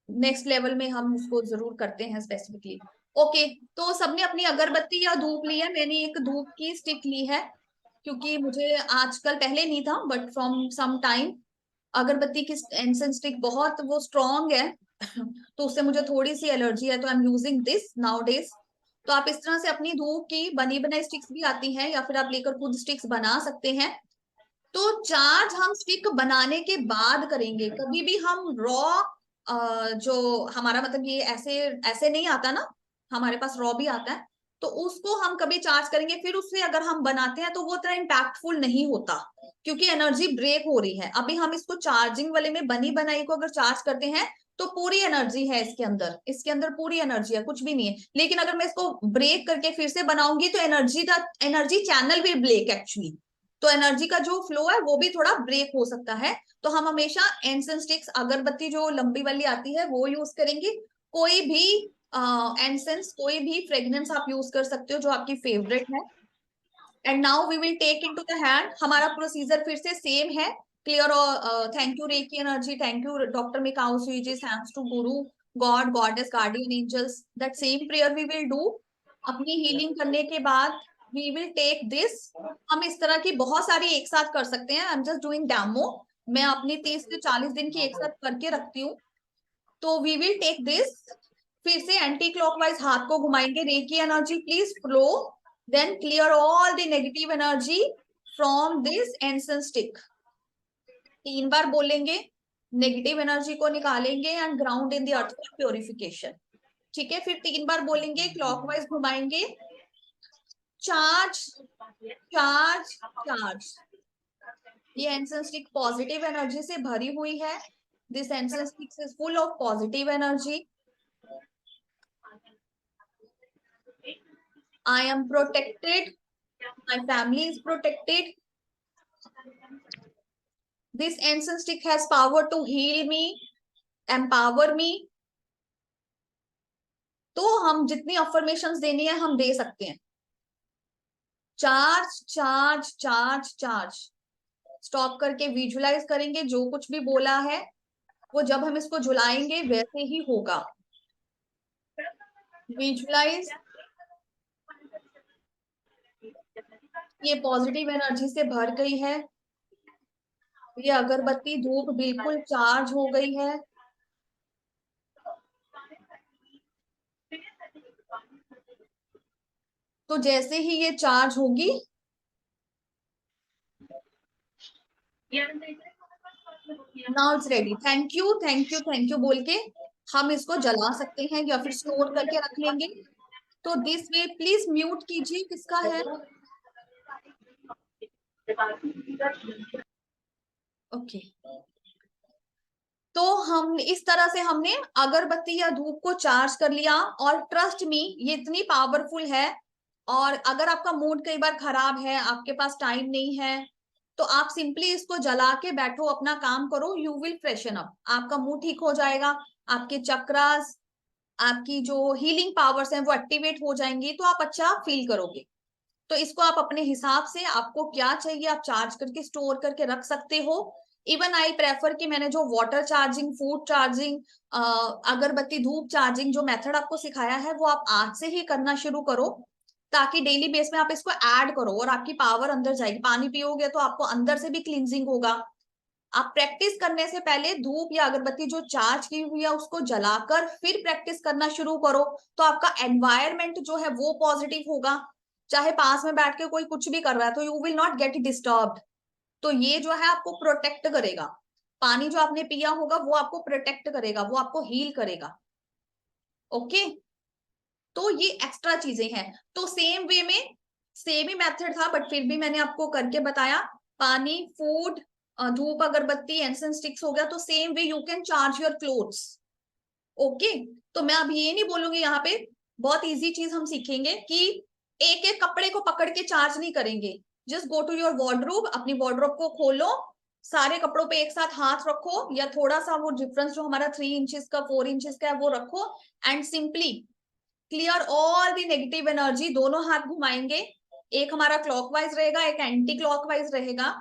नेक्स्ट लेवल में हम उसको जरूर करते हैं स्पेसिफिकली। ओके, तो सबने अपनी अगरबत्ती या धूप ली है? मैंने एक धूप की स्टिक ली है, क्योंकि मुझे आजकल, पहले नहीं था बट फ्रॉम सम टाइम, अगरबत्ती की इंसेंस स्टिक बहुत वो स्ट्रॉन्ग है तो उससे मुझे थोड़ी सी एलर्जी है, तो I am using this now days. तो आप इस तरह से अपनी धूप की बनी बनाई स्टिक्स भी आती हैं, या फिर आप लेकर खुद स्टिक्स बना सकते हैं। तो चार्ज हम स्टिक बनाने के बाद करेंगे। कभी भी हम रॉ, जो हमारा मतलब ये ऐसे ऐसे नहीं आता ना, हमारे पास रॉ भी आता है, तो उसको हम कभी चार्ज करेंगे, फिर उससे अगर हम बनाते हैं तो वो इतना इम्पैक्टफुल नहीं होता, क्योंकि एनर्जी ब्रेक हो रही है। अभी हम इसको चार्जिंग वाले में बनी बनाई को अगर चार्ज करते हैं, तो पूरी एनर्जी है इसके अंदर, इसके अंदर पूरी एनर्जी है, कुछ भी नहीं है। लेकिन अगर मैं इसको ब्रेक करके फिर से बनाऊंगी, तो energy channel will break actually, तो एनर्जी का जो फ्लो है वो भी थोड़ा ब्रेक हो सकता है। तो हम हमेशा इंसेंस स्टिक्स, अगरबत्ती जो लंबी वाली आती है वो यूज करेंगे। कोई भी इंसेंस, कोई भी फ्रेग्रेंस आप यूज कर सकते हो जो आपकी फेवरेट है। And now we will take into the hand. हमारा प्रोसीजर फिर से सेम है। क्लियर, और thank you reiki energy, thank you doctor Mikao Usui ji, thanks to guru, God, goddess, guardian angels, that same prayer we will do. अपनी healing करने के बाद we will take this. हम इस तरह की बहुत सारी एक साथ कर सकते हैं, आई एम जस्ट डूइंग डेमो। मैं अपनी 30 से 40 दिन की एक साथ करके रखती हूँ। तो वी विल टेक दिस, फिर से एंटी क्लॉकवाइज हाथ को घुमाएंगे, reiki energy please flow, then clear all the negative energy from this incense stick. 3 बार बोलेंगे, नेगेटिव एनर्जी को निकालेंगे and ground in the earth for purification. ठीक है, फिर 3 बार बोलेंगे, क्लॉकवाइज घुमाएंगे, चार्ज चार्ज चार्ज। ये इंसेंस स्टिक पॉजिटिव एनर्जी से भरी हुई है, this incense stick is full of positive energy. I am protected. My family is protected. This incense stick has power to heal me, empower me. तो हम जितनी affirmations देनी है हम दे सकते हैं। Charge charge charge charge. Stop करके visualise करेंगे, जो कुछ भी बोला है वो जब हम इसको झुलाएंगे वैसे ही होगा। विजुलाइज ये पॉजिटिव एनर्जी से भर गई है। ये अगरबत्ती धूप बिल्कुल चार्ज हो गई है। तो जैसे ही ये चार्ज होगी, now it's ready. Thank you thank you thank you बोल के हम इसको जला सकते हैं या फिर स्टोर करके रख लेंगे। तो दिस वे प्लीज म्यूट कीजिए, किसका है? ओके। तो हम इस तरह से हमने अगरबत्ती या धूप को चार्ज कर लिया, और ट्रस्ट मी ये इतनी पावरफुल है। और अगर आपका मूड कई बार खराब है, आपके पास टाइम नहीं है, तो आप सिंपली इसको जला के बैठो, अपना काम करो, यू विल फ्रेशन अप, आपका मूड ठीक हो जाएगा, आपके चक्रास, आपकी जो हीलिंग पावर्स हैं वो एक्टिवेट हो जाएंगी, तो आप अच्छा फील करोगे। तो इसको आप अपने हिसाब से, आपको क्या चाहिए आप चार्ज करके स्टोर करके रख सकते हो। इवन आई प्रेफर कि मैंने जो वाटर चार्जिंग, फूड चार्जिंग, अगरबत्ती धूप चार्जिंग जो मेथड आपको सिखाया है वो आप आज से ही करना शुरू करो, ताकि डेली बेस में आप इसको ऐड करो और आपकी पावर अंदर जाएगी। पानी पियोगे तो आपको अंदर से भी क्लींजिंग होगा। आप प्रैक्टिस करने से पहले धूप या अगरबत्ती जो चार्ज की हुई है उसको जलाकर फिर प्रैक्टिस करना शुरू करो, तो आपका एनवायरमेंट जो है वो पॉजिटिव होगा। चाहे पास में बैठ के कोई कुछ भी कर रहा है तो you will not gate disturbed. तो ये जो है आपको प्रोटेक्ट करेगा। पानी जो आपने पिया होगा वो आपको प्रोटेक्ट करेगा, वो आपको हील करेगा। ओके, तो ये एक्स्ट्रा चीजें हैं। तो सेम वे में सेम ही मेथड था, बट फिर भी मैंने आपको करके बताया। पानी, फूड, धूप, अगरबत्ती, इंसेंस स्टिक्स हो गया। तो same way you can charge your clothes. Okay, तो मैं अब ये नहीं बोलूंगी, यहाँ पे बहुत इजी चीज हम सीखेंगे कि एक एक कपड़े को पकड़ के चार्ज नहीं करेंगे। Just go to your wardrobe, अपनी वार्डरोब को खोलो, सारे कपड़ों पे एक साथ हाथ रखो, या थोड़ा सा वो डिफरेंस जो हमारा 3 इंचेस का 4 इंचेस का है वो रखो, and simply clear all the negative energy. दोनों हाथ घुमाएंगे, एक हमारा क्लॉकवाइज रहेगा, एक एंटी क्लॉकवाइज रहेगा।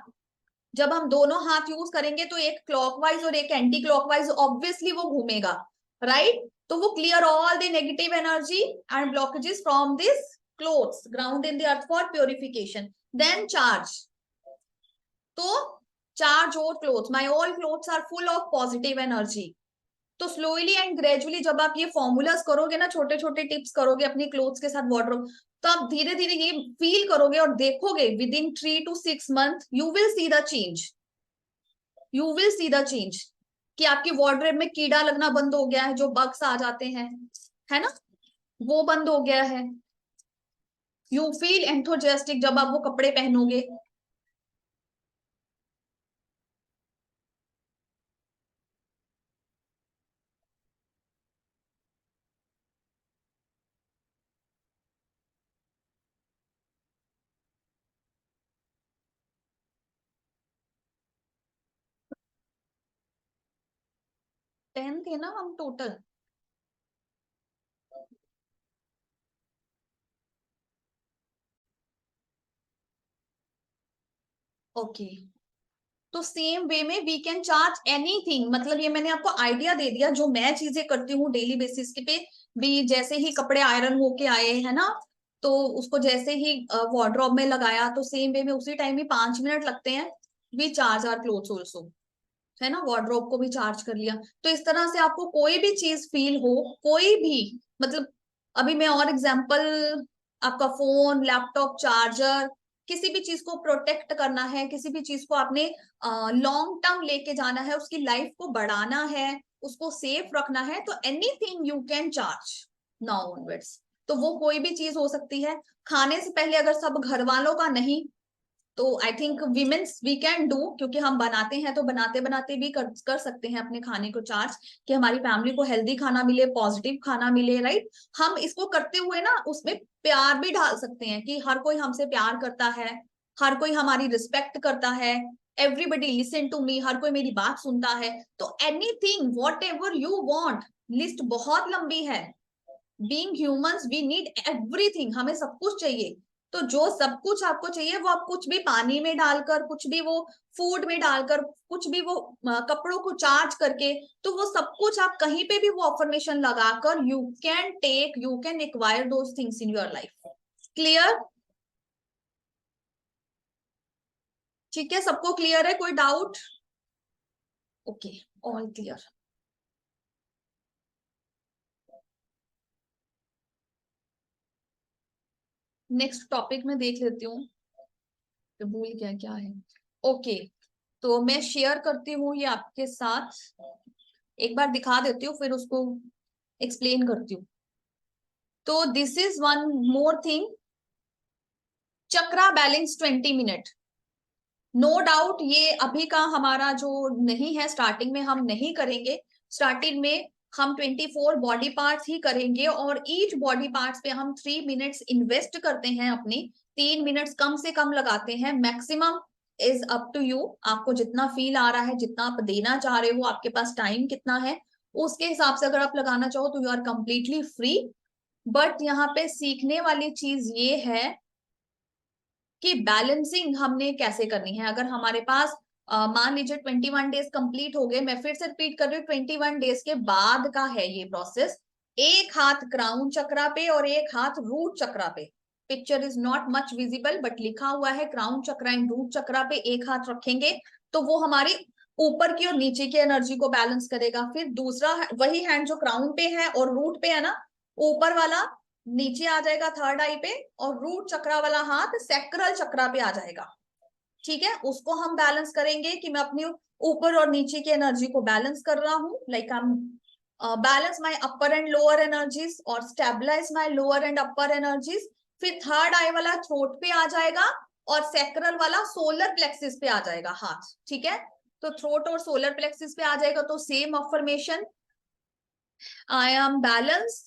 जब हम दोनों हाथ यूज करेंगे तो एक क्लॉकवाइज और एक एंटी क्लॉकवाइज ऑब्वियसली वो घूमेगा, राइट? तो वो clear all the negative energy and blockages from this clothes, ground in the earth for purification, then charge. तो चार्ज और clothes, my all clothes are full of positive energy. तो slowly and gradually जब आप ये formulas करोगे ना, छोटे छोटे टिप्स करोगे अपनी क्लोथ्स के साथ वार्डरोब, तो आप धीरे धीरे ये फील करोगे और देखोगे with in 3 to 6 months you will see the change. You will see the change कि आपकी वार्डरोब में कीड़ा लगना बंद हो गया है, जो बग्स आ जाते हैं, है ना, वो बंद हो गया है। यू फील एंथोजेस्टिक जब आप वो कपड़े पहनोगे। टेन थे ना हम टोटल। ओके, तो सेम वे में वी कैन चार्ज एनीथिंग। मतलब ये मैंने आपको आइडिया दे दिया, जो मैं चीजें करती हूँ डेली बेसिस के पे भी। जैसे ही कपड़े आयरन होके आए है ना, तो उसको जैसे ही वार्डरोब में लगाया, तो सेम वे में उसी टाइम ही 5 मिनट लगते हैं, we charge our clothes also, है ना, वार्डरोब को भी चार्ज कर लिया। तो इस तरह से आपको कोई भी चीज फील हो, कोई भी, मतलब अभी मैं और एग्जांपल, आपका फोन, लैपटॉप, चार्जर, किसी भी चीज को प्रोटेक्ट करना है, किसी भी चीज को आपने लॉन्ग टर्म लेके जाना है, उसकी लाइफ को बढ़ाना है, उसको सेफ रखना है, तो anything you can charge now onwards. तो वो कोई भी चीज हो सकती है। खाने से पहले अगर सब घर वालों का नहीं, तो I think women's we can do, क्योंकि हम बनाते हैं तो बनाते बनाते भी कर सकते हैं अपने खाने को चार्ज, कि हमारी फैमिली को हेल्दी खाना मिले, पॉजिटिव खाना मिले, राइट? हम इसको करते हुए ना उसमें प्यार भी डाल सकते हैं कि हर कोई हमसे प्यार करता है, हर कोई हमारी रिस्पेक्ट करता है, एवरीबडी लिसन टू मी, हर कोई मेरी बात सुनता है। तो anything whatever you want, list बहुत लंबी है। Being humans we need everything, हमें सब कुछ चाहिए। तो जो सब कुछ आपको चाहिए वो आप कुछ भी पानी में डालकर, कुछ भी वो फूड में डालकर, कुछ भी वो कपड़ों को चार्ज करके, तो वो सब कुछ आप कहीं पे भी वो अफर्मेशन लगाकर you can take, you can acquire those things in your life. Clear? ठीक है, सबको क्लियर है? कोई doubt? Okay, all clear. Next topic में देख लेती हूँ, तो भूल गया क्या है। ओके, तो मैं शेयर करती हूँ ये आपके साथ, एक बार दिखा देती हूँ फिर उसको एक्सप्लेन करती हूँ। तो this is one more thing, chakra balance 20 minute. No doubt ये अभी का हमारा जो नहीं है, स्टार्टिंग में हम नहीं करेंगे। स्टार्टिंग में हम 24 बॉडी पार्ट्स ही करेंगे और ईच बॉडी पार्ट्स पे हम 3 मिनट्स इन्वेस्ट करते हैं अपनी। 3 मिनट्स कम से कम लगाते हैं, maximum is up to you. आपको जितना फील आ रहा है, जितना आप देना चाह रहे हो, आपके पास टाइम कितना है, उसके हिसाब से अगर आप लगाना चाहो तो you are completely free. But यहाँ पे सीखने वाली चीज ये है कि बैलेंसिंग हमने कैसे करनी है। अगर हमारे पास मान लीजिए 21 डेज कंप्लीट हो गए, मैं फिर से रिपीट कर रही हूँ, 21 डेज के बाद का है ये प्रोसेस। एक हाथ क्राउन चक्रा पे और एक हाथ रूट चक्रा पे, picture is not much visible but लिखा हुआ है क्राउन चक्रा एंड रूट चक्रा पे एक हाथ रखेंगे तो वो हमारी ऊपर की और नीचे की एनर्जी को बैलेंस करेगा। फिर दूसरा वही हैंड जो क्राउन पे है और रूट पे है ना, ऊपर वाला नीचे आ जाएगा थर्ड आई पे, और रूट चक्रा वाला हाथ सैक्रल चक्रा पे आ जाएगा। ठीक है, उसको हम बैलेंस करेंगे कि मैं अपनी ऊपर और नीचे की एनर्जी को बैलेंस कर रहा हूँ, like I am balance my upper and lower energies और stabilise my lower and upper energies. फिर थर्ड आई वाला थ्रोट पे आ जाएगा और सैक्रल वाला सोलर प्लेक्सिस पे आ जाएगा हाथ। ठीक है, तो थ्रोट और सोलर प्लेक्सिस पे आ जाएगा तो same affirmation, I am balance,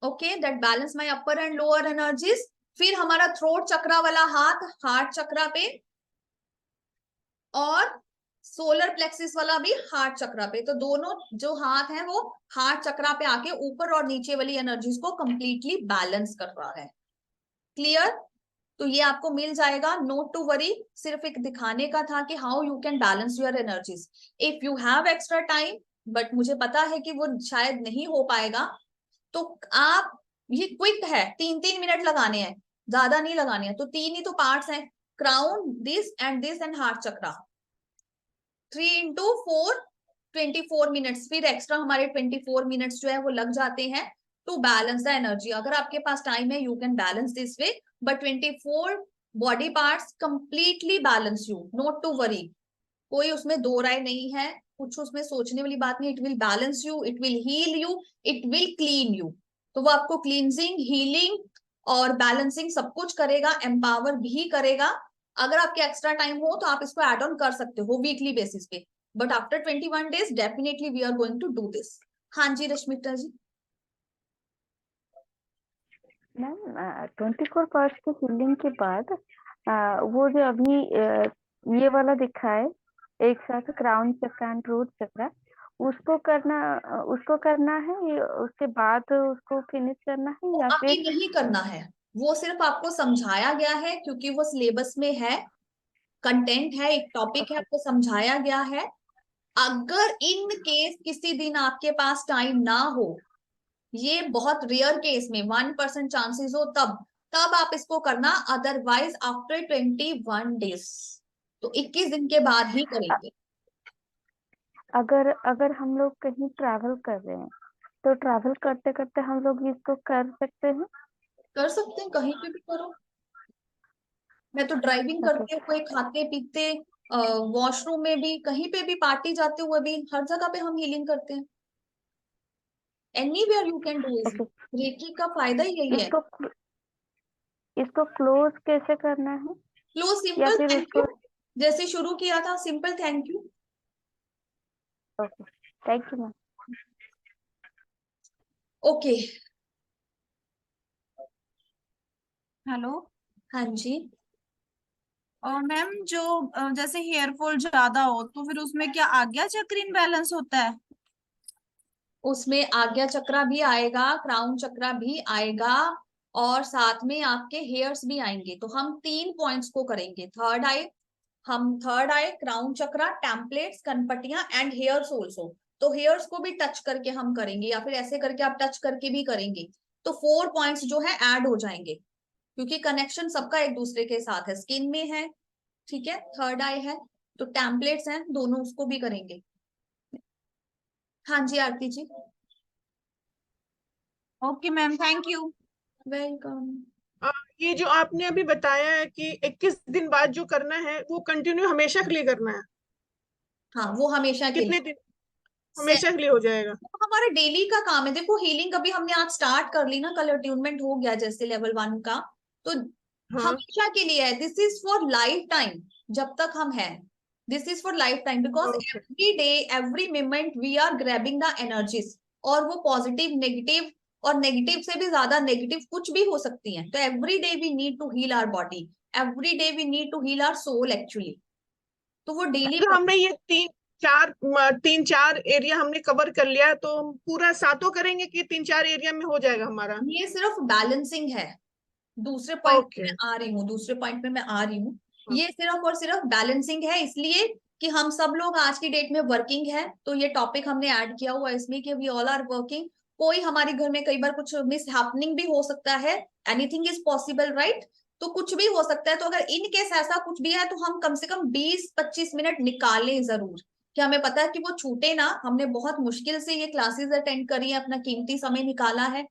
okay, that balance my upper and lower energies. फिर हमारा थ्रोट चक्रा वाला हाथ हार्ट चक्रा पे और सोलर प्लेक्सिस वाला भी हार्ट चक्रा पे, तो दोनों जो हाथ हैं वो हार्ट चक्रा पे आके ऊपर और नीचे वाली एनर्जीज को कंप्लीटली बैलेंस कर रहा है। क्लियर? तो ये आपको मिल जाएगा, नोट टू वरी, सिर्फ एक दिखाने का था कि how you can balance your energies if you have extra time. But मुझे पता है कि वो शायद नहीं हो पाएगा, तो आप, ये क्विक है, 3-3 मिनट लगाने हैं, ज्यादा नहीं लगाने हैं। तो 3 ही तो पार्ट्स हैं, crown, this and heart chakra. 3 into 4 24 minutes, फिर एक्स्ट्रा हमारे 24 मिनट्स जो है वो लग जाते हैं टू बैलेंस द एनर्जी। अगर आपके पास टाइम है you can balance this way, but 24 body parts completely balance you, not to worry. कोई उसमें दो राय नहीं है, कुछ उसमें सोचने वाली बात नहीं। It will balance you, it will heal you, it will clean you. तो वो आपको क्लींजिंग, हीलिंग और बैलेंसिंग सब कुछ करेगा, एम्पावर भी करेगा। अगर आपके एक्स्ट्रा टाइम हो तो आप इसको एड ऑन कर सकते हो वीकली बेसिस पे, but after 21 days definitely we are going to do this. हाँ जी रश्मिता जी। मैम 24 पार्ट्स के हीलिंग के बाद वो जो अभी ये वाला दिखा है एक साथ क्राउन चक्र एंड रूट चक्र, उसको करना है उसके बाद उसको फिनिश करना है या अभी फिर नहीं करना है, वो सिर्फ आपको समझाया गया है क्योंकि वो सिलेबस में है, कंटेंट है, एक टॉपिक है, आपको समझाया गया है। अगर इन केस किसी दिन आपके पास टाइम ना हो, ये बहुत रेयर केस में 1% चांसेस हो, तब तब आप इसको करना, अदरवाइज आफ्टर 21 डेज, तो 21 दिन के बाद ही करेंगे। अगर अगर हम लोग कहीं ट्रैवल कर रहे हैं तो ट्रैवल करते करते हम लोग इसको कर सकते हैं? कर सकते हैं, कहीं पे भी करो। मैं तो ड्राइविंग ओके करते हुए, खाते पीते, वॉशरूम में भी, कहीं पे भी, पार्टी जाते हुए भी, हर जगह पे हम हीलिंग करते हैं। Anywhere you can do it. Okay. Reiki का फायदा ही यही है। इसको इसको क्लोज कैसे करना है क्लोज, या सिंपल फिर थैंक इसको? यू, जैसे शुरू किया था, simple thank you. Okay, thank you ma'am. Okay, hello. हाँ जी। और मैम जो जैसे हेयर फॉल ज्यादा हो तो फिर उसमें क्या आज्ञा चक्र इनबैलेंस होता है? उसमें आज्ञा चक्रा भी आएगा, क्राउन चक्रा भी आएगा, और साथ में आपके हेयर्स भी आएंगे। तो हम 3 पॉइंट्स को करेंगे, थर्ड आई, हम third eye, crown chakra, templates, कनपटियां एंड हेयर्स ऑल्सो। तो हेयर्स को भी टच करके हम करेंगे, या फिर ऐसे करके आप टच करके भी करेंगे। तो 4 पॉइंट्स जो है ऐड हो जाएंगे, क्योंकि कनेक्शन सबका एक दूसरे के साथ है, स्किन में है, ठीक है, थर्ड आई है, तो टेम्पलेट्स हैं दोनों, उसको भी करेंगे। हाँ जी Aarti ji. Okay ma'am, thank you. Welcome. ये जो आपने अभी बताया है कि 21 दिन बाद जो करना है वो कंटिन्यू हमेशा के लिए करना है, हाँ वो हमेशा के कितने लिए। दिन हमेशा के लिए हो जाएगा? वो हमारा डेली का काम है। देखो हीलिंग अभी हमने आज स्टार्ट कर ली ना, कल अट्यूनमेंट हो गया जैसे लेवल 1 का, तो हाँ, हमेशा के लिए है। This is for lifetime, जब तक हम हैं। This is for lifetime, because okay. Every day every moment we are grabbing the energies, और वो पॉजिटिव नेगेटिव, और नेगेटिव से भी ज्यादा नेगेटिव कुछ भी हो सकती है। तो every day we need to heal our body, every day we need to heal our soul actually. तो वो डेली, तो हमने ये तीन चार एरिया हमने कवर कर लिया, तो हम पूरा सातों करेंगे कि 3-4 एरिया में हो जाएगा हमारा? ये सिर्फ बैलेंसिंग है। दूसरे पॉइंट पे ओके। मैं आ रही हूँ, दूसरे पॉइंट पे मैं आ रही हूँ। ये सिर्फ और सिर्फ बैलेंसिंग है, इसलिए कि हम सब लोग आज की डेट में वर्किंग है, तो ये टॉपिक हमने ऐड किया हुआ है इसमें कि वी ऑल आर वर्किंग। कोई हमारे घर में कई बार कुछ मिस हैपनिंग भी हो सकता है, एनीथिंग इज पॉसिबल राइट। तो कुछ भी हो सकता है, तो अगर इन केस ऐसा कुछ भी है तो हम कम से कम 20-25 मिनट निकालें जरूर, कि हमें पता है कि वो छूटे ना। हमने बहुत मुश्किल से ये क्लासेस अटेंड करी है, अपना कीमती समय निकाला है,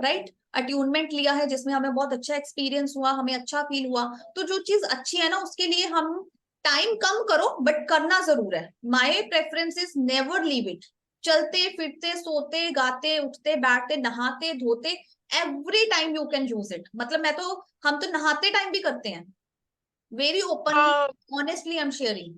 राइट। अट्यूनमेंट लिया है जिसमें हमें बहुत अच्छा एक्सपीरियंस हुआ, हमें अच्छा फील हुआ। तो जो चीज अच्छी है ना, उसके लिए हम टाइम कम करो बट करना जरूर है। My preference is never leave it. चलते फिरते सोते गाते उठते बैठते नहाते धोते, every time you can use it. मतलब हम तो नहाते टाइम भी करते हैं, very openly ah, honestly I am sharing.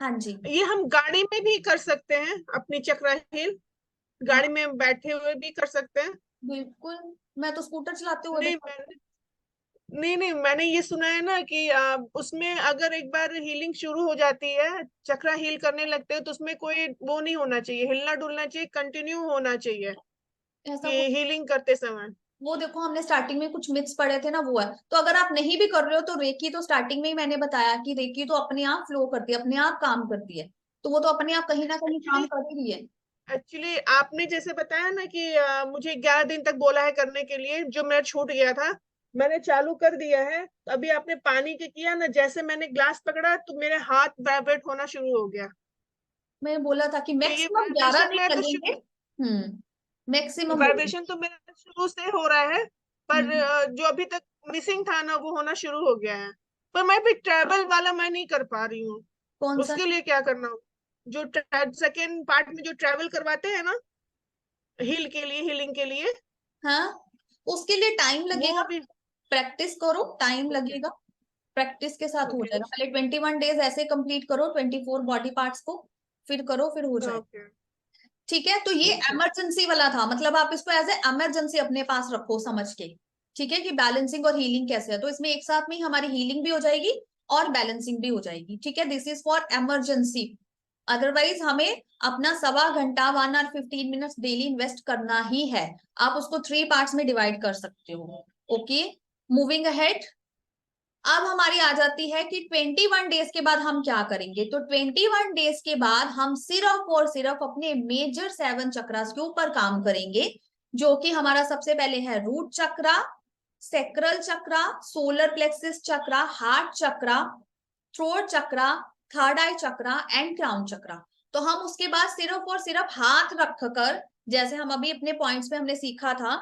हाँ जी। ये हम गाड़ी में भी कर सकते हैं अपनी चक्रा हिल, हाँ गाड़ी में बैठे हुए भी कर सकते हैं? बिल्कुल, मैं तो स्कूटर चलाते हुए नहीं देखा। मैंने नहीं, मैंने ये सुना है ना कि उसमें अगर एक बार हीलिंग शुरू हो जाती है, चक्रा हील करने लगते हैं, तो उसमें कोई वो नहीं होना चाहिए, हिलना डुलना चाहिए, कंटिन्यू होना चाहिए ऐसा कि हीलिंग करते समय। वो देखो हमने स्टार्टिंग में कुछ मिथ्स पढ़े थे ना, वो है। तो अगर आप नहीं भी कर रहे हो तो रेकी तो स्टार्टिंग में ही मैंने बताया कि रेकी तो अपने आप फ्लो करती है, अपने आप काम करती है। तो वो तो अपने आप कहीं ना कहीं काम एक्चुअली कर ही रही है। एक्चुअली आपने जैसे बताया ना कि मुझे 11 दिन तक बोला है करने के लिए, जो मेरा छूट गया था, मैंने चालू कर दिया है। अभी आपने पानी के किया ना, जैसे मैंने ग्लास पकड़ा तो मेरे हाथ वाइब्रेट होना शुरू हो गया। मैं बोला था कि तो ये मैक्सिमम 11 वाइब्रेशन दिन मैं तो लगेंगे। मैक्सिमम होगा। वाइब्रेशन तो मेरा शुरू से हो रहा है, पर हम्म। जो अभी तक मिसिंग था ना वो होना शुरू हो गया है। पर मैं भी ट्रैवल वाला मैं नहीं कर पा रही हूँ। कौन सा? उसके लिए क्या करना हो? जो सेकेंड पार्ट में जो ट्रैवल करवाते हैं ना, हीलिंग के लिए, हाँ उसके लिए टाइम वो लगेगा। अभी। प्रैक्टिस करो, टाइम ओके। लगेगा। प्रैक्टिस के साथ हो ओके। जाएगा। पहले 21 डेज ऐसे कंप्लीट करो, 24 बॉडी पार्ट्स को, फिर करो, फिर हो जाएगा। ओके। ठीक है, तो ये ओके। इमरजेंसी वाला था, मतलब आप इसको एज ए इमरजेंसी अपने पास रखो समझ के। ठीक है, कि बैलेंसिंग और हीलिंग कैसे है, तो इसमें एक साथ में ही हमारी हीलिंग भी हो जाएगी और बैलेंसिंग भी हो जाएगी। ठीक है, this is for emergency. Otherwise हमें अपना 1.25 घंटा 1 hour 15 minutes डेली इन्वेस्ट करना ही है। आप उसको 3 पार्ट्स में डिवाइड कर सकते हो। Okay, moving ahead. अब हमारी आ जाती है कि 21 डेज के बाद हम क्या करेंगे। तो 21 डेज के बाद हम सिर्फ और सिर्फ अपने मेजर 7 चक्रास के ऊपर काम करेंगे, जो कि हमारा सबसे पहले है root chakra, sacral chakra, solar plexus chakra, heart chakra, throat chakra, third eye chakra and crown chakra. तो हम उसके बाद सिर्फ और सिर्फ हाथ रखकर, जैसे हम अभी अपने पॉइंट्स में हमने सीखा था,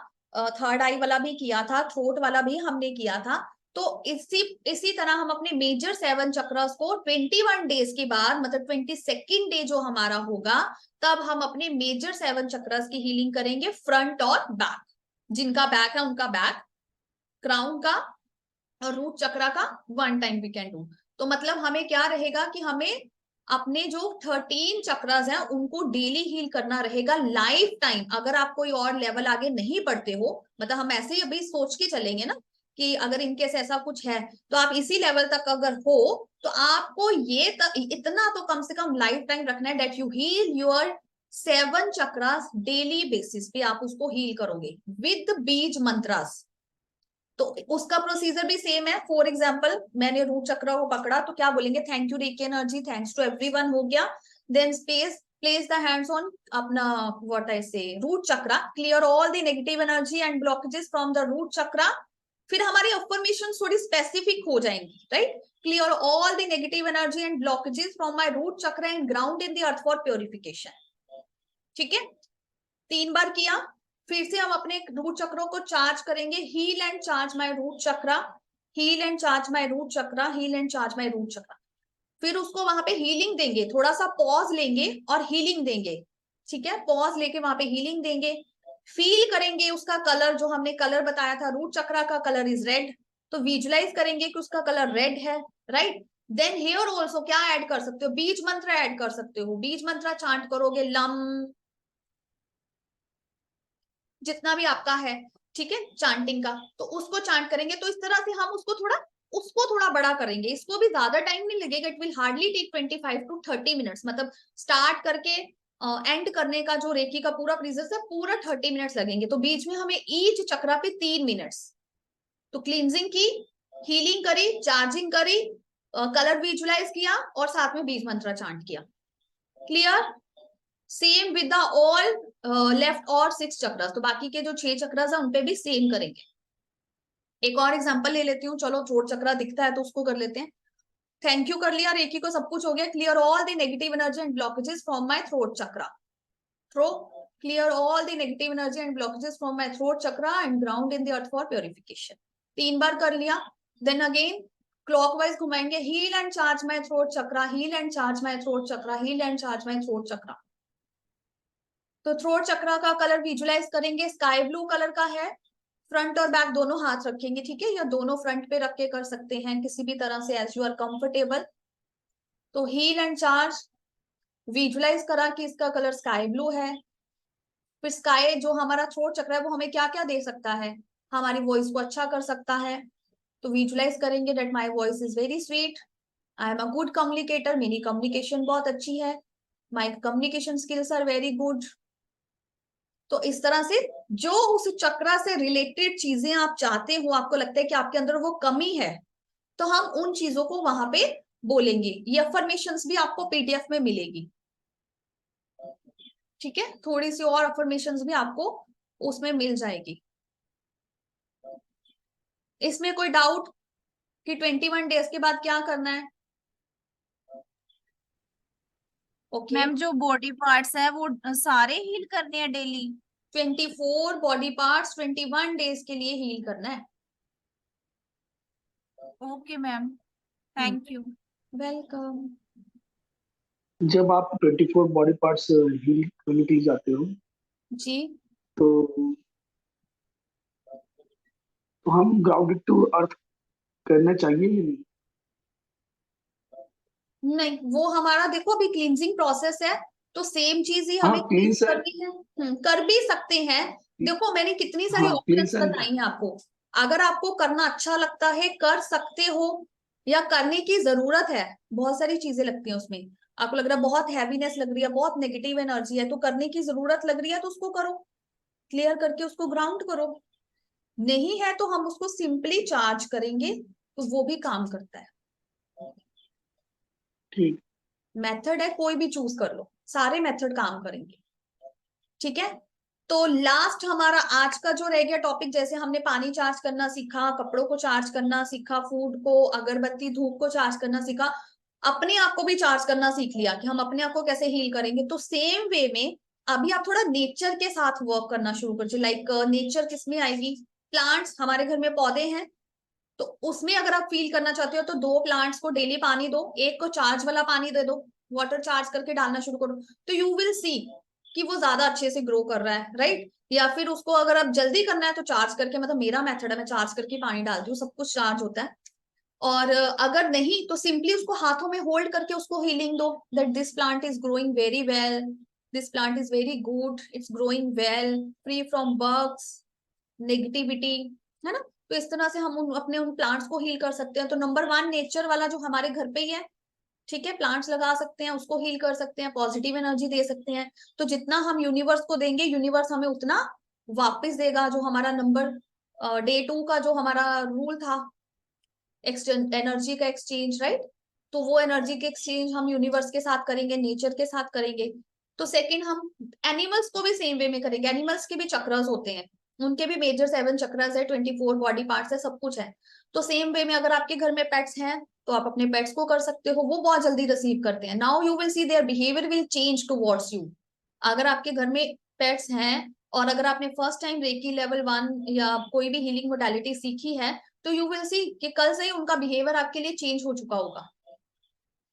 थर्ड आई वाला भी किया था, थ्रोट वाला भी हमने किया था। तो इसी तरह हम अपने मेजर 7 चक्रस को 21 डेज के बाद, मतलब 22nd डे जो हमारा होगा, तब हम अपने मेजर 7 चक्रस की हीलिंग करेंगे, फ्रंट और बैक। जिनका बैक है उनका बैक, क्राउन का और रूट चक्रा का 1 टाइम वी कैन डू। तो मतलब हमें क्या रहेगा कि हमें अपने जो 13 चक्रास हैं उनको डेली हील करना रहेगा लाइफ टाइम। अगर आप कोई और लेवल आगे नहीं बढ़ते हो, मतलब हम ऐसे ही अभी सोच के चलेंगे ना कि अगर इनकेस ऐसा कुछ है, तो आप इसी लेवल तक अगर हो, तो आपको इतना तो कम से कम लाइफ टाइम रखना है, that you heal your 7 chakras daily basis पे। आप उसको हील करोगे विद बीज मंत्रास। तो उसका प्रोसीजर भी सेम है। फॉर एग्जाम्पल मैंने रूट चक्र को पकड़ा तो क्या बोलेंगे, thank you reiki energy, thanks to everyone, हो गया। Then space place the hands on अपना what I say root chakra, clear all the negative energy and blockages from the root chakra. फिर हमारी अफर्मेशन थोड़ी स्पेसिफिक हो जाएंगी, right? Clear all the negative energy and blockages from my root chakra and ground in the earth for purification. ठीक है, 3 बार किया। फिर से हम अपने रूट चक्रों को चार्ज करेंगे। Heal and charge my root chakra, heal and charge my root chakra, heal and charge my root chakra. फिर उसको वहां पे हीलिंग देंगे, थोड़ा सा पॉज लेंगे और हीलिंग देंगे। ठीक है, पॉज लेके वहां पे हीलिंग देंगे। फील करेंगे उसका कलर, जो हमने कलर बताया था, रूट चक्रा का कलर इज रेड, तो विजुलाइज करेंगे कि उसका कलर रेड है, राइट? देन हियर ऑल्सो क्या ऐड कर सकते हो? बीज मंत्र ऐड कर सकते हो। बीज मंत्र चांट करोगे, लम, जितना भी आपका है, ठीक है, चांटिंग का, तो उसको चांट करेंगे। तो इस तरह से हम उसको थोड़ा बड़ा करेंगे। इसको भी ज्यादा टाइम नहीं लगेगा, it will hardly take 25 to 30 minutes. मतलब स्टार्ट करके एंड करने का जो रेकी का पूरा प्रोसेस है, पूरा 30 मिनट्स लगेंगे। तो बीच में हमें ईच चक्रा पे 3 मिनट्स। तो क्लींजिंग की, हीलिंग करी, चार्जिंग करी, कलर विजुलाइज किया और साथ में बीज मंत्र चांट किया। Clear? Same with the all left और 6 चक्रास। तो बाकी के जो 6 चक्रास है उन पे भी सेम करेंगे। एक और एग्जांपल ले लेती हूँ, चलो थ्रोट चक्रा दिखता है तो उसको कर लेते हैं। थैंक यू कर लिया, रेकी को सब कुछ हो गया। Clear all the negative energy and blockages from my throat chakra. Throw, clear all the negative energy and blockages from my throat chakra and ground in the earth for purification. 3 बार कर लिया। देन अगेन क्लॉकवाइज घुमाएंगे। Heal and charge my throat chakra, heal and charge my throat chakra, heal and charge my throat chakra. तो throat chakra का colour visualise करेंगे, sky blue colour का है। Front और बैक दोनों हाथ रखेंगे, ठीक है, या दोनों फ्रंट पे रख के कर सकते हैं, किसी भी तरह से एज यू आर कंफर्टेबल। तो हील एंड चार्ज विजुलाइज करा कि इसका कलर स्काई ब्लू है। फिर स्काई जो हमारा थ्रोट चक्र है वो हमें क्या क्या दे सकता है? हमारी वॉइस को अच्छा कर सकता है। तो विजुलाइज करेंगे that my voice is very sweet, I am a good communicator, मेरी कम्युनिकेशन बहुत अच्छी है, my communication skills are very good. तो इस तरह से जो उस चक्रा से रिलेटेड चीजें आप चाहते हो, आपको लगता है कि आपके अंदर वो कमी है, तो हम उन चीजों को वहां पे बोलेंगे। ये अफर्मेशंस भी आपको पीडीएफ में मिलेगी, ठीक है, थोड़ी सी और अफर्मेशंस भी आपको उसमें मिल जाएगी। इसमें कोई डाउट कि 21 डेज के बाद क्या करना है? ओके, मैम जो बॉडी पार्ट्स है वो सारे हील करने हैं डेली? 24 बॉडी पार्ट्स 21 डेज के लिए हील करना है। Okay ma'am, thank you. Welcome. जब आप 24 बॉडी पार्ट्स हील करने के लिए जाते हो जी, तो हम ग्राउंडेड टू अर्थ करना चाहिए या नहीं? नहीं, वो हमारा देखो अभी क्लींजिंग प्रोसेस है, तो सेम चीज ही हाँ हमें क्लींस है। करनी है। कर भी सकते हैं। देखो मैंने कितनी सारी हाँ ऑप्शंस क्लींस है। बताई हैं आपको। अगर आपको करना अच्छा लगता है कर सकते हो, या करने की जरूरत है, बहुत सारी चीजें लगती हैं उसमें। आपको लग रहा है बहुत हैवीनेस लग रही है, बहुत नेगेटिव एनर्जी है, तो करने की जरूरत लग रही है तो उसको करो, क्लियर करके उसको ग्राउंड करो। नहीं है तो हम उसको सिंपली चार्ज करेंगे, तो वो भी काम करता है। ठीक। मेथड है, कोई भी चूज कर लो, सारे मेथड काम करेंगे, ठीक है। तो लास्ट हमारा आज का जो रह गया टॉपिक, जैसे हमने पानी चार्ज करना सीखा, कपड़ों को चार्ज करना सीखा, फूड को, अगरबत्ती धूप को चार्ज करना सीखा, अपने आप को भी चार्ज करना सीख लिया कि हम अपने आप को कैसे हील करेंगे। तो सेम वे में अभी आप थोड़ा नेचर के साथ वर्क करना शुरू कर। लाइक नेचर किसमें आएगी? प्लांट्स, हमारे घर में पौधे हैं, तो उसमें अगर आप फील करना चाहते हो तो 2 प्लांट्स को डेली पानी दो, एक को चार्ज वाला पानी दे दो, वाटर चार्ज करके डालना शुरू करो, तो यू विल सी कि वो ज्यादा अच्छे से ग्रो कर रहा है, राइट? या फिर उसको अगर आप जल्दी करना है तो चार्ज करके, मतलब मेरा मेथड है, मैं चार्ज करके पानी डालती हूँ, सब कुछ चार्ज होता है। और अगर नहीं तो सिंपली उसको हाथों में होल्ड करके उसको हीलिंग दो, that this plant is growing very well, this plant is very good, it's growing well, free from bugs, negativity, है ना। तो इस तरह से हम अपने उन प्लांट्स को हील कर सकते हैं। तो नंबर 1 नेचर वाला जो हमारे घर पे ही है, ठीक है, प्लांट्स लगा सकते हैं, उसको हील कर सकते हैं, पॉजिटिव एनर्जी दे सकते हैं। तो जितना हम यूनिवर्स को देंगे, यूनिवर्स हमें उतना वापस देगा। जो हमारा नंबर डे 2 का जो हमारा रूल था, एक्सचेंज, एनर्जी का एक्सचेंज, राइट? तो वो एनर्जी के एक्सचेंज हम यूनिवर्स के साथ करेंगे, नेचर के साथ करेंगे। तो सेकंड, हम एनिमल्स को भी सेम वे में करेंगे। एनिमल्स के भी चक्रस होते हैं, उनके भी मेजर 7 चक्रास है, 24 बॉडी पार्ट्स है, सब कुछ है। तो सेम वे में अगर आपके घर में पेट्स हैं तो आप अपने पेट्स को कर सकते हो, वो बहुत जल्दी रिसीव करते हैं। Now you will see their behaviour will change towards you. अगर आपके घर में पेट्स हैं और अगर आपने फर्स्ट टाइम रेकी लेवल 1 या कोई भी हीलिंग मोडालिटी सीखी है तो यू विल सी कि कल से ही उनका बिहेवियर आपके लिए चेंज हो चुका होगा।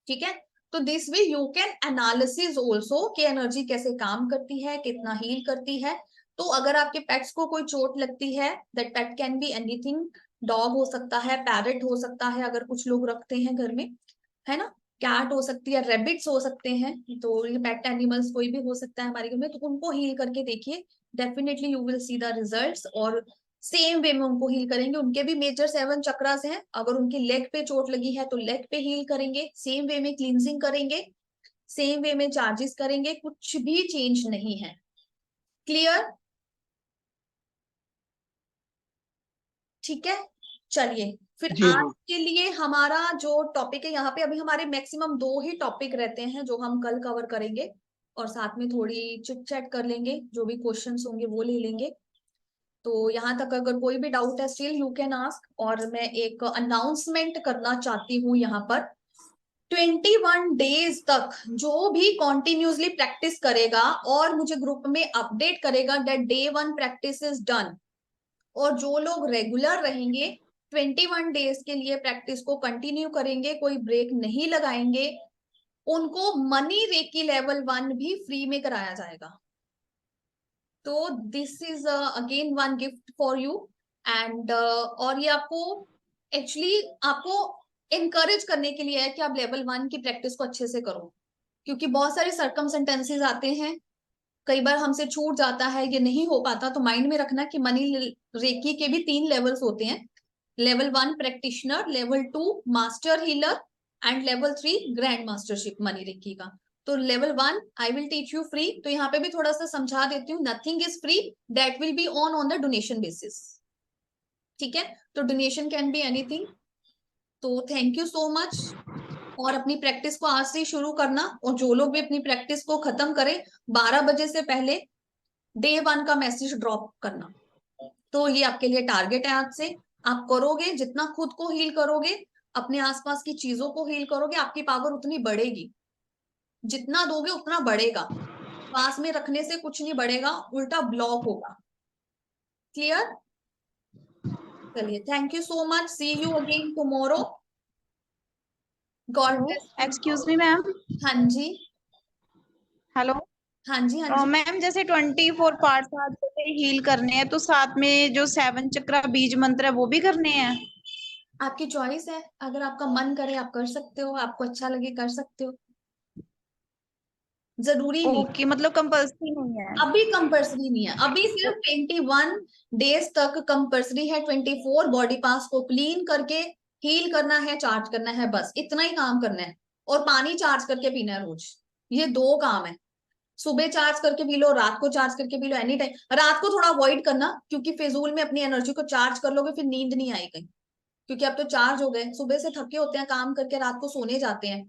ठीक है, तो this way you can analysis also कि एनर्जी कैसे काम करती है, कितना हील करती है। तो अगर आपके पेट्स को कोई चोट लगती है, that pet can be anything, dog हो सकता है, पैरट हो सकता है अगर कुछ लोग रखते हैं घर में, है ना, कैट हो सकती है, रेबिट्स हो सकते हैं, तो ये पेट एनिमल्स कोई भी हो सकता है हमारे घर में, तो उनको हील करके देखिए, definitely you will see the results. और सेम वे में उनको हील करेंगे। उनके भी मेजर 7 चक्रास हैं, अगर उनकी लेग पे चोट लगी है तो लेग पे हील करेंगे, सेम वे में क्लींजिंग करेंगे, सेम वे में चार्जेस करेंगे, कुछ भी चेंज नहीं है। क्लियर? ठीक है, चलिए फिर जी आज हाँ। के लिए हमारा जो टॉपिक है यहाँ पे, अभी हमारे मैक्सिमम 2 ही टॉपिक रहते हैं जो हम कल कवर करेंगे, और साथ में थोड़ी चिट चैट कर लेंगे, जो भी क्वेश्चंस होंगे वो ले लेंगे। तो यहाँ तक अगर कोई भी डाउट है स्टिल यू कैन आस्क। और मैं एक अनाउंसमेंट करना चाहती हूँ यहाँ पर, 21 डेज तक जो भी कॉन्टिन्यूसली प्रैक्टिस करेगा और मुझे ग्रुप में अपडेट करेगा that day 1 practice is done, और जो लोग रेगुलर रहेंगे 21 डेज के लिए प्रैक्टिस को कंटिन्यू करेंगे, कोई ब्रेक नहीं लगाएंगे, उनको मनी रेकी लेवल 1 भी फ्री में कराया जाएगा। तो this is again one gift for you and और ये आपको एक्चुअली आपको इनकरेज करने के लिए है कि आप लेवल 1 की प्रैक्टिस को अच्छे से करो, क्योंकि बहुत सारे सर्कमस्टेंसेस आते हैं, कई बार हमसे छूट जाता है, ये नहीं हो पाता। तो माइंड में रखना कि मनी रेकी के भी 3 लेवल्स होते हैं, level 1 practitioner, level 2 master healer and level 3 grand mastership money reiki का। तो level 1 I will teach you free. तो यहाँ पे भी थोड़ा सा समझा देती हूँ, nothing is free, that will be on the donation basis. ठीक है, तो डोनेशन कैन बी एनीथिंग। तो थैंक यू सो मच, और अपनी प्रैक्टिस को आज से ही शुरू करना, और जो लोग भी अपनी प्रैक्टिस को खत्म करें 12 बजे से पहले डे 1 का मैसेज ड्रॉप करना। तो ये आपके लिए टारगेट है आज से। आप करोगे, जितना खुद को हील करोगे, अपने आसपास की चीजों को हील करोगे, आपकी पावर उतनी बढ़ेगी, जितना दोगे उतना बढ़ेगा। पास में रखने से कुछ नहीं बढ़ेगा, उल्टा ब्लॉक होगा। क्लियर? चलिए, thank you so much, see you again tomorrow. God bless. Excuse me ma'am. हाँ जी, हेलो। हाँ जी, हाँ जी। मैम जैसे 24 पार्ट्स आज जैसे हील करने हैं तो साथ में जो 7 चक्रा बीज मंत्र है वो भी करने हैं? आपकी चॉइस है, अगर आपका मन करे आप कर सकते हो, आपको अच्छा लगे कर सकते हो, जरूरी नहीं। ओके, मतलब कंपल्सरी नहीं है? अभी कंपल्सरी नहीं है, अभी सिर्फ 21 डेज तक कंपल्सरी है 24 बॉडी पार्ट्स को क्लीन करके हील करना है, चार्ज करना है, बस इतना ही काम करना है। और पानी चार्ज करके पीना है रोज, ये 2 काम है। सुबह चार्ज करके पी लो, रात को चार्ज करके पी लो, एनी टाइम। रात को थोड़ा अवॉइड करना, क्योंकि फिजूल में अपनी एनर्जी को चार्ज कर लोगे फिर नींद नहीं आएगी, क्योंकि अब तो चार्ज हो गए, सुबह से थके होते हैं काम करके, रात को सोने जाते हैं,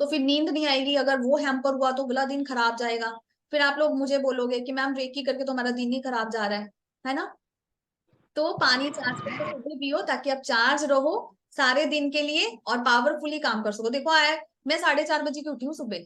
तो फिर नींद नहीं आएगी। अगर वो हैम्पर हुआ तो अगला दिन खराब जाएगा, फिर आप लोग मुझे बोलोगे कि मैम रेकी करके तो हमारा दिन ही खराब जा रहा है ना। तो पानी चार्ज करके सुबह पियो, ताकि आप चार्ज रहो सारे दिन के लिए और पावरफुली काम कर सको। देखो आए, मैं 4:30 बजे की उठी हूँ सुबह,